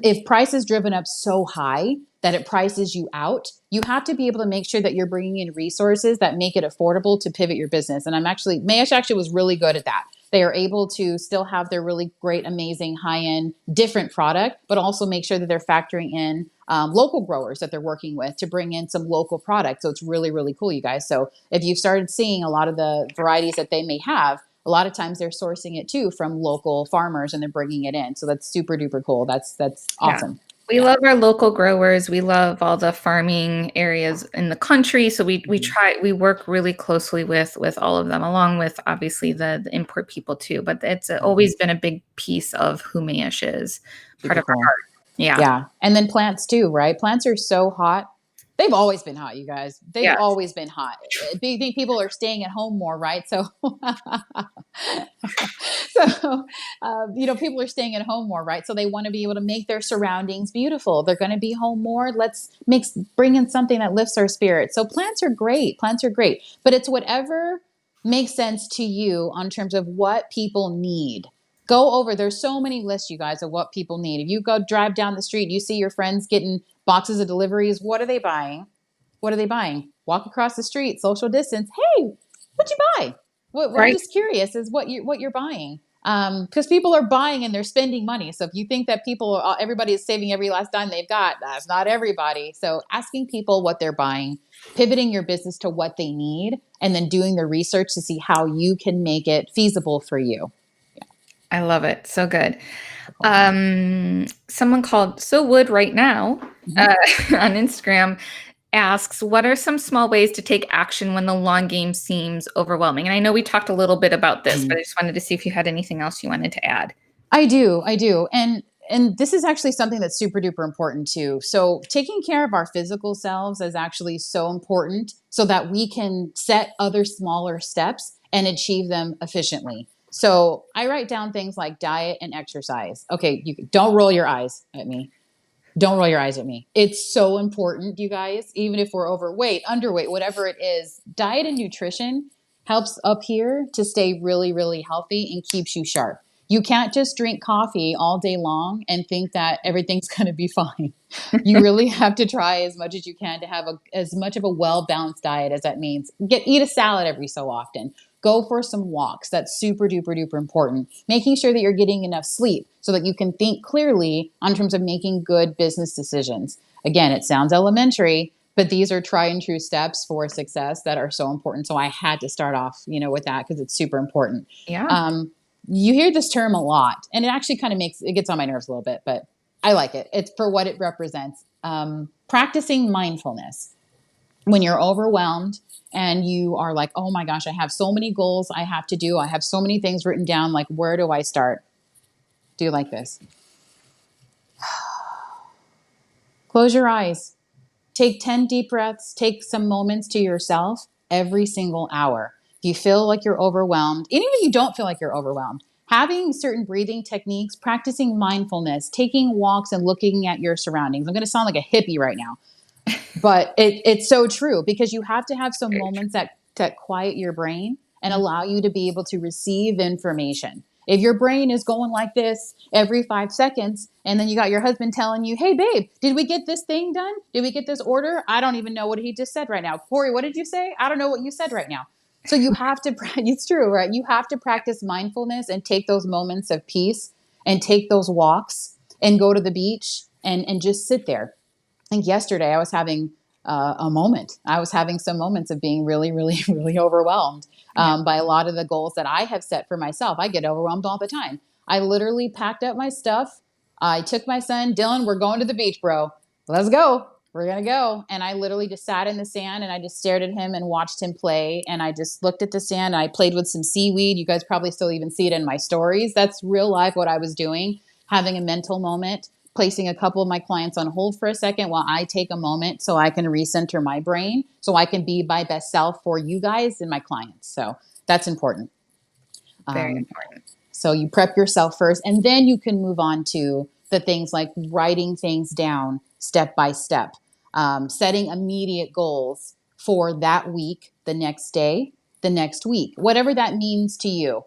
if price is driven up so high that it prices you out, you have to be able to make sure that you're bringing in resources that make it affordable to pivot your business. And Mayesh actually was really good at that. They are able to still have their really great, amazing, high end, different product, but also make sure that they're factoring in local growers that they're working with to bring in some local product. So it's really, really cool, you guys. So if you've started seeing a lot of the varieties that they may have, a lot of times they're sourcing it too from local farmers and they're bringing it in. So that's super duper cool. That's Yeah. awesome. We Yeah. love our local growers. We love all the farming areas in the country. So Mhm. we work really closely with all of them, along with obviously the import people too. But it's Yeah. always been a big piece of who Mayesh is, part Super of our cool. heart. Yeah. Yeah. And then plants too, right? Plants are so hot. They've always been hot, you guys. They've Yeah. always been hot. I think people are staying at home more, right? So, people are staying at home more, right? So they want to be able to make their surroundings beautiful. They're going to be home more. Bring in something that lifts our spirit. So plants are great. Plants are great, but it's whatever makes sense to you on terms of what people need. Go over. There's so many lists, you guys, of what people need. If you go drive down the street, you see your friends getting boxes of deliveries. What are they buying? What are they buying? Walk across the street, social distance. Hey, what'd you buy? What I'm Right. just curious is what you're buying. Because people are buying and they're spending money. So if you think that everybody is saving every last dime they've got, that's not everybody. So asking people what they're buying, pivoting your business to what they need, and then doing the research to see how you can make it feasible for you. I love it. So good. Someone called So Wood right now Mhm. on Instagram asks, what are some small ways to take action when the long game seems overwhelming? And I know we talked a little bit about this, but I just wanted to see if you had anything else you wanted to add. I do. And this is actually something that's super duper important too. So taking care of our physical selves is actually so important so that we can set other smaller steps and achieve them efficiently. So I write down things like diet and exercise. Okay, you don't roll your eyes at me. Don't roll your eyes at me. It's so important, you guys, even if we're overweight, underweight, whatever it is, diet and nutrition helps up here to stay really, really healthy and keeps you sharp. You can't just drink coffee all day long and think that everything's going to be fine. You really have to try as much as you can to have as much of a well balanced diet as that means. Eat a salad every so often. Go for some walks. That's super duper duper important. Making sure that you're getting enough sleep so that you can think clearly on terms of making good business decisions. Again, it sounds elementary, but these are tried and true steps for success that are so important. So I had to start off, with that because it's super important. Yeah. Um, You hear this term a lot, and it actually kind of it gets on my nerves a little bit, but I like it. It's for what it represents. Practicing mindfulness when you're overwhelmed and you are like, oh my gosh, I have so many goals I have to do. I have so many things written down. Like, where do I start? Do you like this? Close your eyes. Take 10 deep breaths. Take some moments to yourself every single hour. If you feel like you're overwhelmed, even if you don't feel like you're overwhelmed, having certain breathing techniques, practicing mindfulness, taking walks and looking at your surroundings. I'm going to sound like a hippie right now, but it's so true, because you have to have some Very true. moments that quiet your brain and Mhm. allow you to be able to receive information. If your brain is going like this every 5 seconds, and then you got your husband telling you, hey, babe, did we get this thing done? Did we get this order? I don't even know what he just said right now. Corey, what did you say? I don't know what you said right now. So you have to, it's true, right? You have to practice mindfulness and take those moments of peace and take those walks and go to the beach and just sit there. I think yesterday I was having a moment. I was having some moments of being really, really, really overwhelmed Yeah. by a lot of the goals that I have set for myself. I get overwhelmed all the time. I literally packed up my stuff. I took my son, Dylan, we're going to the beach, bro. Let's go. We're going to go. And I literally just sat in the sand and I just stared at him and watched him play. And I just looked at the sand. And I played with some seaweed. You guys probably still even see it in my stories. That's real life what I was doing, having a mental moment, placing a couple of my clients on hold for a second while I take a moment so I can recenter my brain, so I can be my best self for you guys and my clients. So that's important. Very Um, important. so you prep yourself first, and then you can move on to the things like writing things down step by step, setting immediate goals for that week, the next day, the next week, whatever that means to you.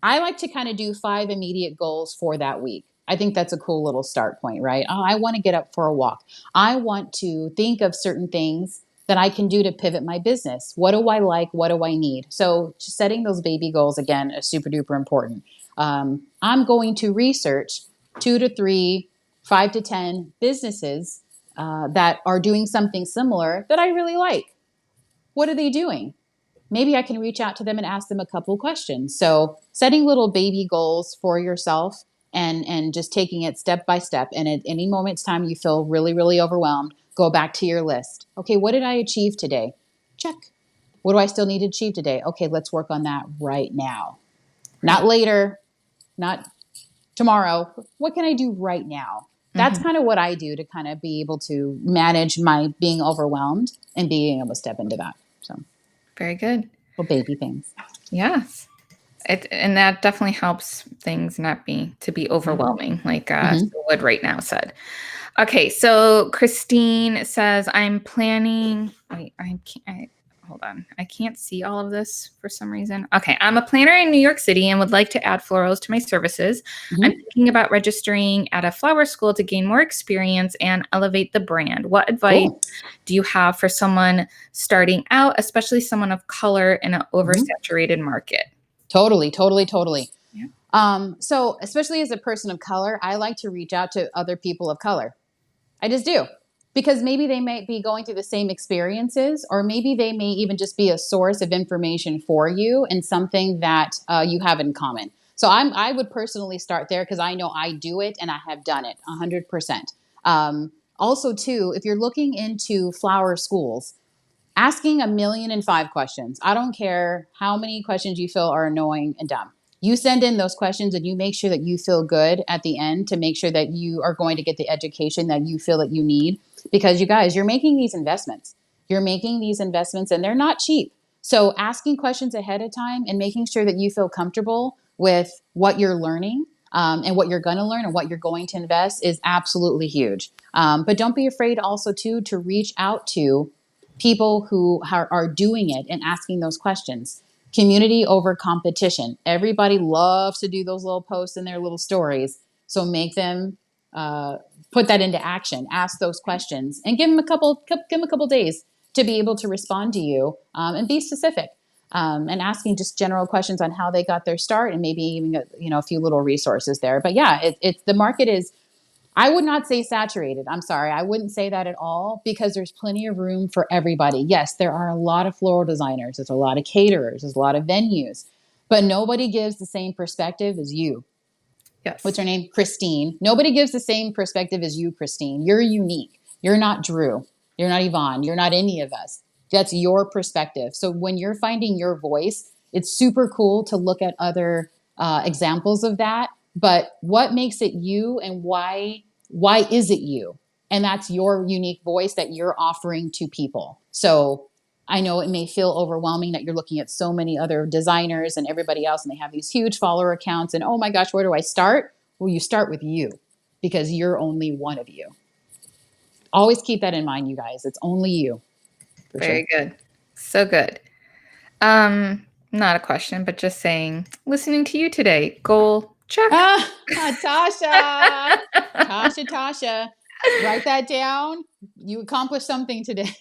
I like to kind of do 5 immediate goals for that week. I think that's a cool little start point, right? Oh, I want to get up for a walk. I want to think of certain things that I can do to pivot my business. What do I like? What do I need? So, just setting those baby goals again is super duper important. I'm going to research 2 to 3, 5 to 10 businesses that are doing something similar that I really like. What are they doing? Maybe I can reach out to them and ask them a couple questions. So setting little baby goals for yourself and just taking it step by step. And at any moment's time you feel really, really overwhelmed, go back to your list. Okay, what did I achieve today? Check. What do I still need to achieve today? Okay, let's work on that right now. Not Right. later, not tomorrow. What can I do right now? That's Hmm. kind of what I do to kind of be able to manage my being overwhelmed and being able to step into that. So, Very good. little baby things. Yes. And that definitely helps things not be overwhelming, like Mm-hmm. Wood right now said. Okay, so Christine says, I'm planning. Wait, I can't. Hold on. I can't see all of this for some reason. Okay, I'm a planner in New York City and would like to add florals to my services. I'm Mm-hmm. thinking about registering at a flower school to gain more experience and elevate the brand. What advice Cool. do you have for someone starting out, especially someone of color in an Mm-hmm. oversaturated market? Totally, totally, totally. Yeah. So especially as a person of color, I like to reach out to other people of color. I just do. Because maybe they might be going through the same experiences, or maybe they may even just be a source of information for you and something that you have in common. So I would personally start there because I know I do it and I have done it 100%. Also, too, if you're looking into flower schools, asking 1,000,005 questions. I don't care how many questions you feel are annoying and dumb. You send in those questions and you make sure that you feel good at the end to make sure that you are going to get the education that you feel that you need. Because you guys, you're making these investments. You're making these investments and they're not cheap. So asking questions ahead of time and making sure that you feel comfortable with what you're learning and what you're going to learn and what you're going to invest is absolutely huge. But don't be afraid also too to reach out to people who are doing it and asking those questions. Community over competition. Everybody loves to do those little posts in their little stories. So make them uh, put that into action. Ask those questions and give them a couple days to be able to respond to you and be specific. And asking just general questions on how they got their start and maybe even a few little resources there. But yeah, it's the market is, I would not say saturated. I'm sorry. I wouldn't say that at all because there's plenty of room for everybody. Yes, there are a lot of floral designers, there's a lot of caterers, there's a lot of venues. but nobody gives the same perspective as you. What's Yes. her name? Christine. Nobody gives the same perspective as you, Christine. You're unique. You're not Drew. You're not Yvonne. You're not any of us. That's your perspective. So when you're finding your voice, it's super cool to look at other examples of that. But what makes it you, and why is it you? And that's your unique voice that you're offering to people. So I know it may feel overwhelming that you're looking at so many other designers and everybody else, and they have these huge follower accounts. And oh my gosh, where do I start? Well, you start with you, because you're only one of you. Always keep that in mind, you guys. It's only you, for sure. Very good. So good. Not a question, but just saying, listening to you today, goal check. Ah, Tasha, Tasha, write that down. You accomplished something today.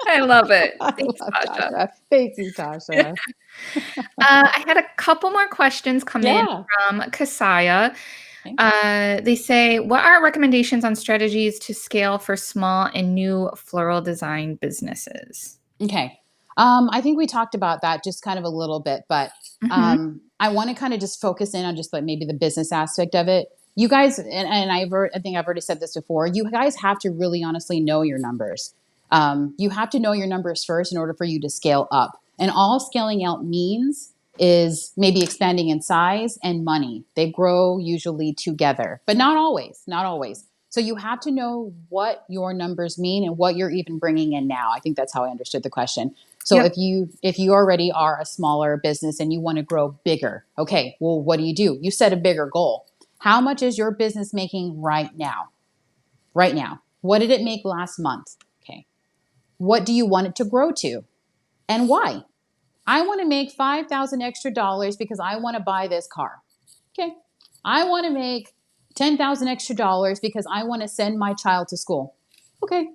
I love it. I Thanks, love Tasha. Tasha. Thank you, Tasha. I had a couple more questions come in Yeah. from Kasaya. Okay. They say, what are recommendations on strategies to scale for small and new floral design businesses? Okay. I think we talked about that just kind of a little bit, but Hmm. I want to kind of just focus in on just like maybe the business aspect of it. You guys, and I think I've already said this before, you guys have to really honestly know your numbers. You have to know your numbers first in order for you to scale up. And all scaling out means is maybe expanding in size and money. They grow usually together, but not always, not always. So you have to know what your numbers mean and what you're even bringing in now. I think that's how I understood the question. So Yep. if you already are a smaller business and you want to grow bigger, okay, well, what do? You set a bigger goal. How much is your business making right now? Right now. What did it make last month? Okay. What do you want it to grow to? And why? I want to make 5,000 extra dollars because I want to buy this car. Okay. I want to make 10,000 extra dollars because I want to send my child to school. Okay.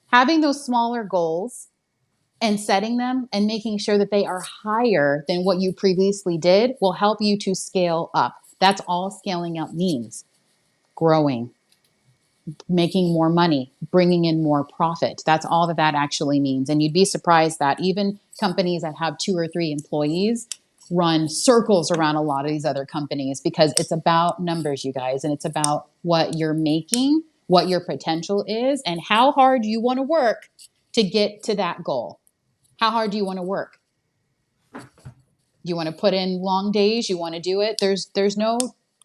Having those smaller goals and setting them and making sure that they are higher than what you previously did will help you to scale up. That's all scaling up means: growing, making more money, bringing in more profit. That's all that that actually means. And you'd be surprised that even companies that have 2 or 3 employees run circles around a lot of these other companies, because it's about numbers, you guys, and it's about what you're making, what your potential is, and how hard you want to work to get to that goal. How hard do you want to work? You want to put in long days? You want to do it? There's no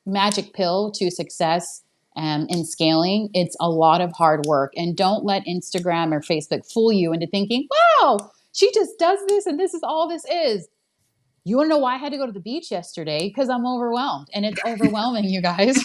magic pill to success in scaling. It's a lot of hard work. And don't let Instagram or Facebook fool you into thinking, wow, she just does this and this is all this is. You want to know why I had to go to the beach yesterday? Because I'm overwhelmed. And it's overwhelming, you guys.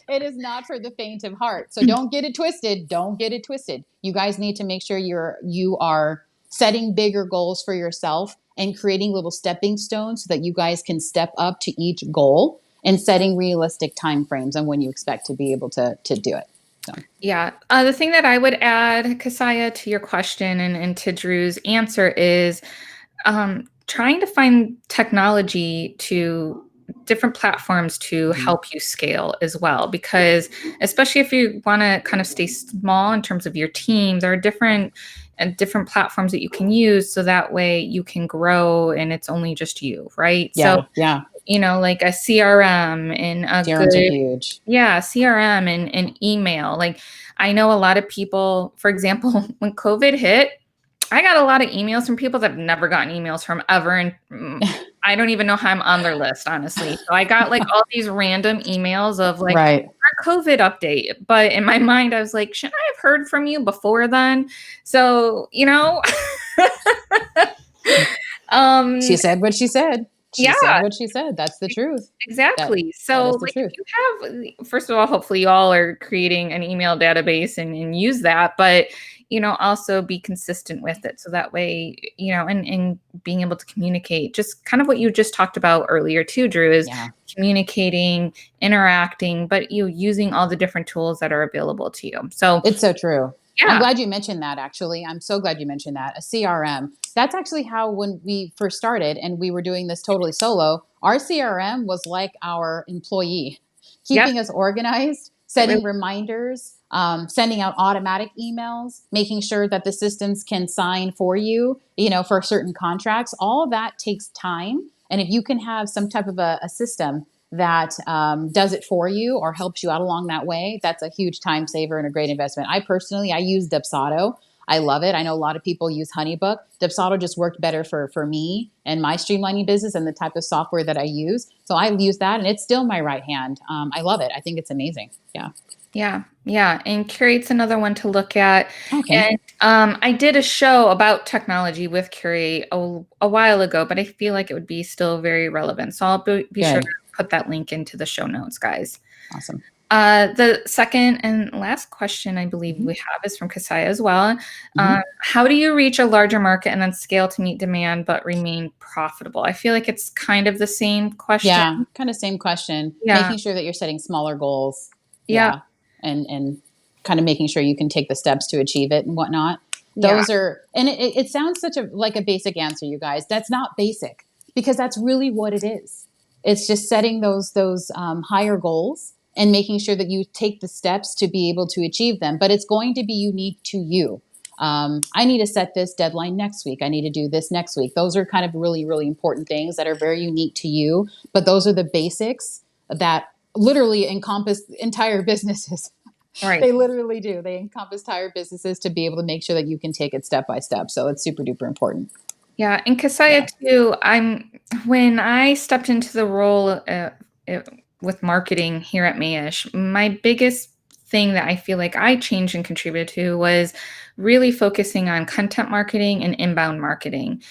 It is not for the faint of heart. So don't get it twisted. Don't get it twisted. You guys need to make sure you are setting bigger goals for yourself and creating little stepping stones so that you guys can step up to each goal, and setting realistic time frames on when you expect to be able to do it. So. Yeah. The thing that I would add, Kasaya, to your question and to Drew's answer is trying to find technology to different platforms to help you scale as well. Because especially if you want to kind of stay small in terms of your team, there are different platforms that you can use so that way you can grow and it's only just you, right? So, Yeah, yeah. like a CRM and a CRMs are good, huge. yeah, CRM and email. Like I know a lot of people, for example, when COVID hit, I got a lot of emails from people that I've never gotten emails from ever. And I don't even know how I'm on their list, honestly. So I got like all these random emails of like Right. our COVID update. But in my mind, I was like, shouldn't I have heard from you before then? So, She um, said what she said. She said yeah, what she said. That's the truth. exactly. That So, is the like, if truth. you have, first of all, hopefully you all are creating an email database and use that, but, also be consistent with it. So that way, and being able to communicate, just kind of what you just talked about earlier too, Drew, is Yeah. communicating, interacting, but you using all the different tools that are available to you. So, It's so true. I'm yeah, glad you mentioned that, actually. I'm so glad you mentioned that. A CRM. That's actually how, when we first started and we were doing this totally solo, our CRM was like our employee, yep, keeping us organized. setting reminders, sending out automatic emails, making sure that the systems can sign for you, for certain contracts. All of that takes time. And if you can have some type of a system that does it for you or helps you out along that way, that's a huge time saver and a great investment. I use Dubsado. I love it. I know a lot of people use HoneyBook. Dubsado just worked better for me and my streamlining business and the type of software that I use. So I use that, and it's still my right hand. I love it. I think it's amazing. Yeah. Yeah. Yeah. And Curate's another one to look at. Okay. And I did a show about technology with Curate a while ago, but I feel like it would be still very relevant. So I'll be sure to put that link into the show notes, guys. Awesome. The second and last question I believe we have is from Kasaya as well. How do you reach a larger market and then scale to meet demand but remain profitable? I feel like it's kind of the same question. Yeah, kind of same question. Yeah. Making sure that you're setting smaller goals. Yeah. And kind of making sure you can take the steps to achieve it and whatnot. Those are, and it sounds such like a basic answer, you guys. That's not basic, because that's really what it is. It's just setting those higher goals and making sure that you take the steps to be able to achieve them. But it's going to be unique to you. I need to set this deadline next week. I need to do this next week. Those are kind of really, really important things that are very unique to you. But those are the basics that literally encompass entire businesses. Right. They literally do. They encompass entire businesses to be able to make sure that you can take it step by step. So it's super duper important. Yeah. And Kasaya too, when I stepped into the role with marketing here at Mayesh, my biggest thing that I feel like I changed and contributed to was really focusing on content marketing and inbound marketing.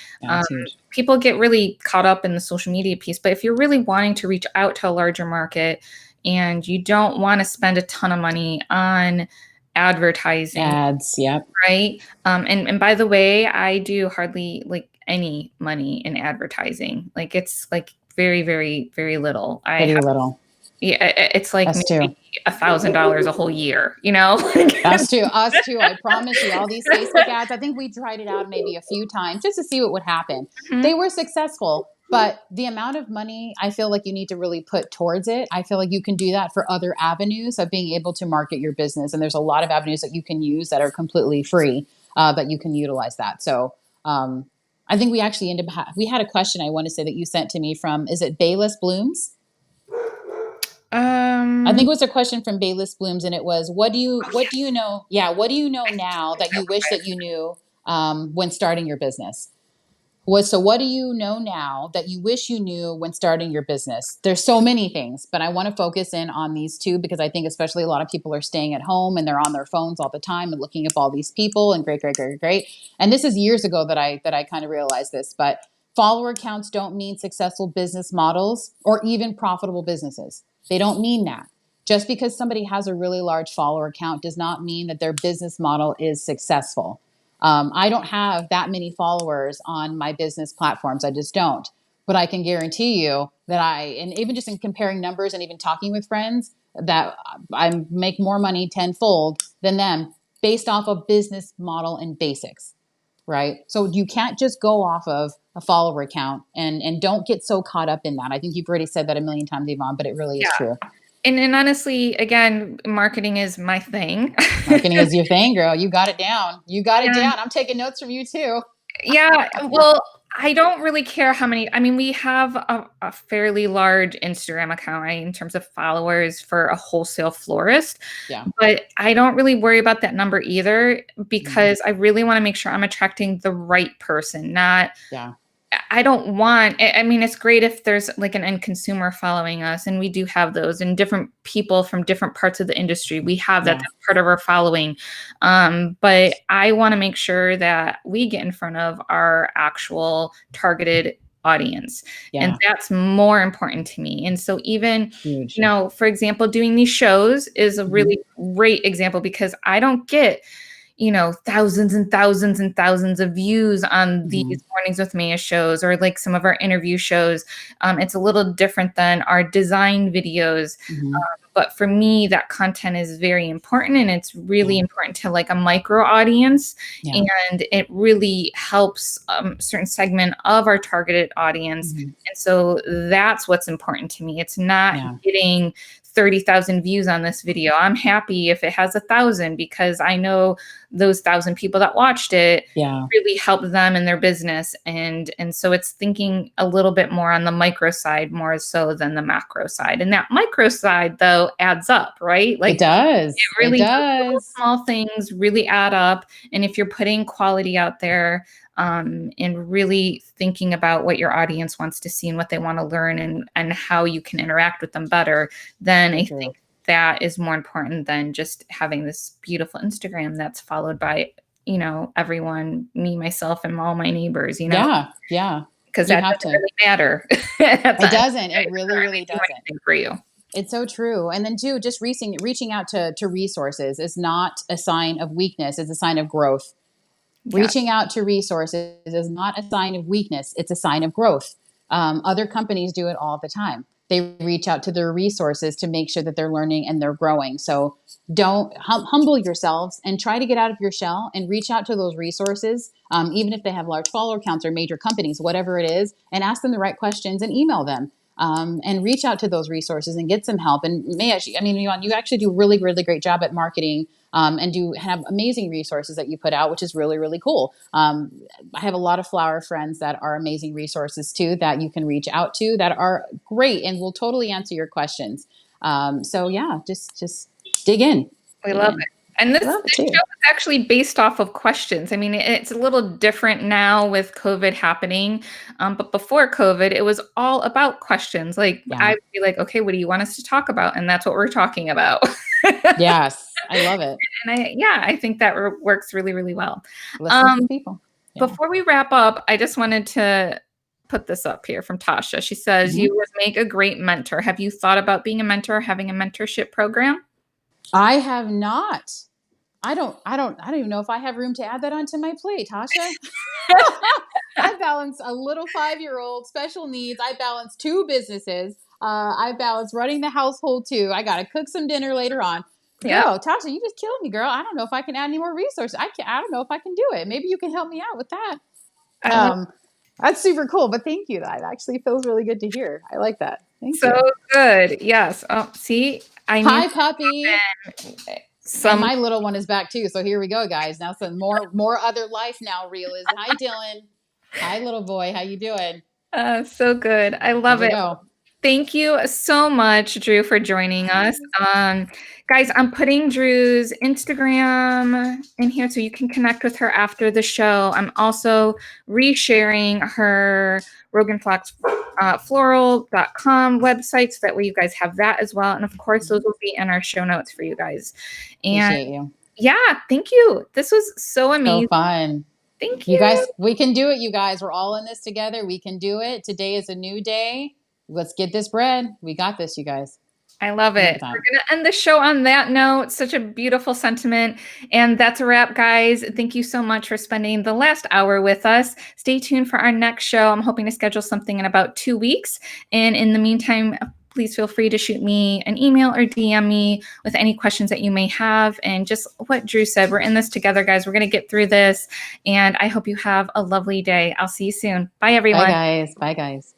People get really caught up in the social media piece, but if you're really wanting to reach out to a larger market and you don't want to spend a ton of money on advertising, ads, right? And by the way, I do hardly like any money in advertising. Like it's like very, very, very little. Little. Yeah, it's like maybe $1,000 a whole year, Us too. I promise you, all these Facebook ads, I think we tried it out maybe a few times just to see what would happen. They were successful, but the amount of money I feel like you need to really put towards it, I feel like you can do that for other avenues of being able to market your business. And there's a lot of avenues that you can use that are completely free, that you can utilize that. So I think we actually we had a question I want to say that you sent to me from, is it Bayless Blooms? I think it was a question from Bayless Blooms, and it was, what do you know? Yeah, what do you know now that you wish that you knew when starting your business? So what do you know now that you wish you knew when starting your business? There's so many things, but I want to focus in on these two because I think especially a lot of people are staying at home and they're on their phones all the time and looking up all these people and great. And this is years ago that I kind of realized this, but follower counts don't mean successful business models or even profitable businesses. They don't mean that. Just because somebody has a really large follower count does not mean that their business model is successful. I don't have that many followers on my business platforms. I just don't. But I can guarantee you that and even just in comparing numbers and even talking with friends, that I make more money tenfold than them based off of business model and basics, right? So you can't just go off of a follower count and don't get so caught up in that. I think you've already said that a million times, Yvonne, but it really is true. And honestly, again, marketing is my thing. Marketing is your thing, girl. You got it down. Down. I'm taking notes from you too. Yeah. Well, I don't really care how many. I mean, we have a fairly large Instagram account, right, in terms of followers for a wholesale florist. Yeah. But I don't really worry about that number either because I really want to make sure I'm attracting the right person, not. Yeah. I don't want, I mean, it's great if there's like an end consumer following us, and we do have those, and different people from different parts of the industry. We have that, that's part of our following. But I want to make sure that we get in front of our actual targeted audience. And that's more important to me. And so even, for example, doing these shows is a really great example because I don't get thousands and thousands and thousands of views on these Mornings with Maya shows or like some of our interview shows. It's a little different than our design videos. But for me, that content is very important, and it's really important to like a micro audience. And it really helps a certain segment of our targeted audience. And so that's what's important to me. It's not getting 30,000 views on this video. I'm happy if it has 1,000 because I know those 1,000 people that watched it really helped them in their business. And so it's thinking a little bit more on the micro side more so than the macro side. And that micro side though adds up, right? Like it does. it really does. Little small things really add up. And if you're putting quality out there, and really thinking about what your audience wants to see and what they want to learn and how you can interact with them better, then I think that is more important than just having this beautiful Instagram that's followed by, you know, everyone, me, myself, and all my neighbors, you know? Yeah. Because that doesn't really matter. It doesn't. It really doesn't. For you. It's so true. And then too, just reaching out to resources is not a sign of weakness. It's a sign of growth. Reaching out to resources is not a sign of weakness. It's a sign of growth. Other companies do it all the time. They reach out to their resources to make sure that they're learning and they're growing. So don't humble yourselves and try to get out of your shell and reach out to those resources, even if they have large follower counts or major companies, whatever it is, and ask them the right questions and email them. And reach out to those resources and get some help. And Mayesh, I mean, Yvonne, you actually do a really, really great job at marketing, and do have amazing resources that you put out, which is really, really cool. I have a lot of flower friends that are amazing resources too, that you can reach out to that are great and will totally answer your questions. So yeah, just dig in. We love it. And this show is actually based off of questions. I mean, it's a little different now with COVID happening. But before COVID, it was all about questions. Like I'd be like, okay, what do you want us to talk about? And that's what we're talking about. Yes, I love it. And I think that works really, really well. Listen to people. Before we wrap up, I just wanted to put this up here from Tasha. She says, you would make a great mentor. Have you thought about being a mentor, having a mentorship program? I have not. I don't even know if I have room to add that onto my plate, Tasha. I balance a little 5-year-old, special needs. I balance 2 businesses. I balance running the household too. I got to cook some dinner later on. Girl, Tasha, you just killed me, girl. I don't know if I can add any more resources. I don't know if I can do it. Maybe you can help me out with that. That's super cool. But thank you. That actually feels really good to hear. I like that. Thank you. So good. Yes. Oh, see, hi, puppy. My little one is back too. So here we go, guys. Now some more other life now. Real is. Hi, Dylan. Hi, little boy. How you doing? So good. I love it. Thank you so much, Drew, for joining us. Guys, I'm putting Drew's Instagram in here so you can connect with her after the show. I'm also resharing her Rogue&Fox Floral.com website so that way you guys have that as well. And of course, those will be in our show notes for you guys. And appreciate you. Yeah, thank you. This was so amazing. So fun. Thank you. You guys, we can do it, you guys. We're all in this together. We can do it. Today is a new day. Let's get this bread. We got this, you guys. I love it. We're going to end the show on that note. Such a beautiful sentiment. And that's a wrap, guys. Thank you so much for spending the last hour with us. Stay tuned for our next show. I'm hoping to schedule something in about 2 weeks. And in the meantime, please feel free to shoot me an email or DM me with any questions that you may have. And just what Drew said, we're in this together, guys. We're going to get through this. And I hope you have a lovely day. I'll see you soon. Bye, everyone. Bye, guys. Bye, guys.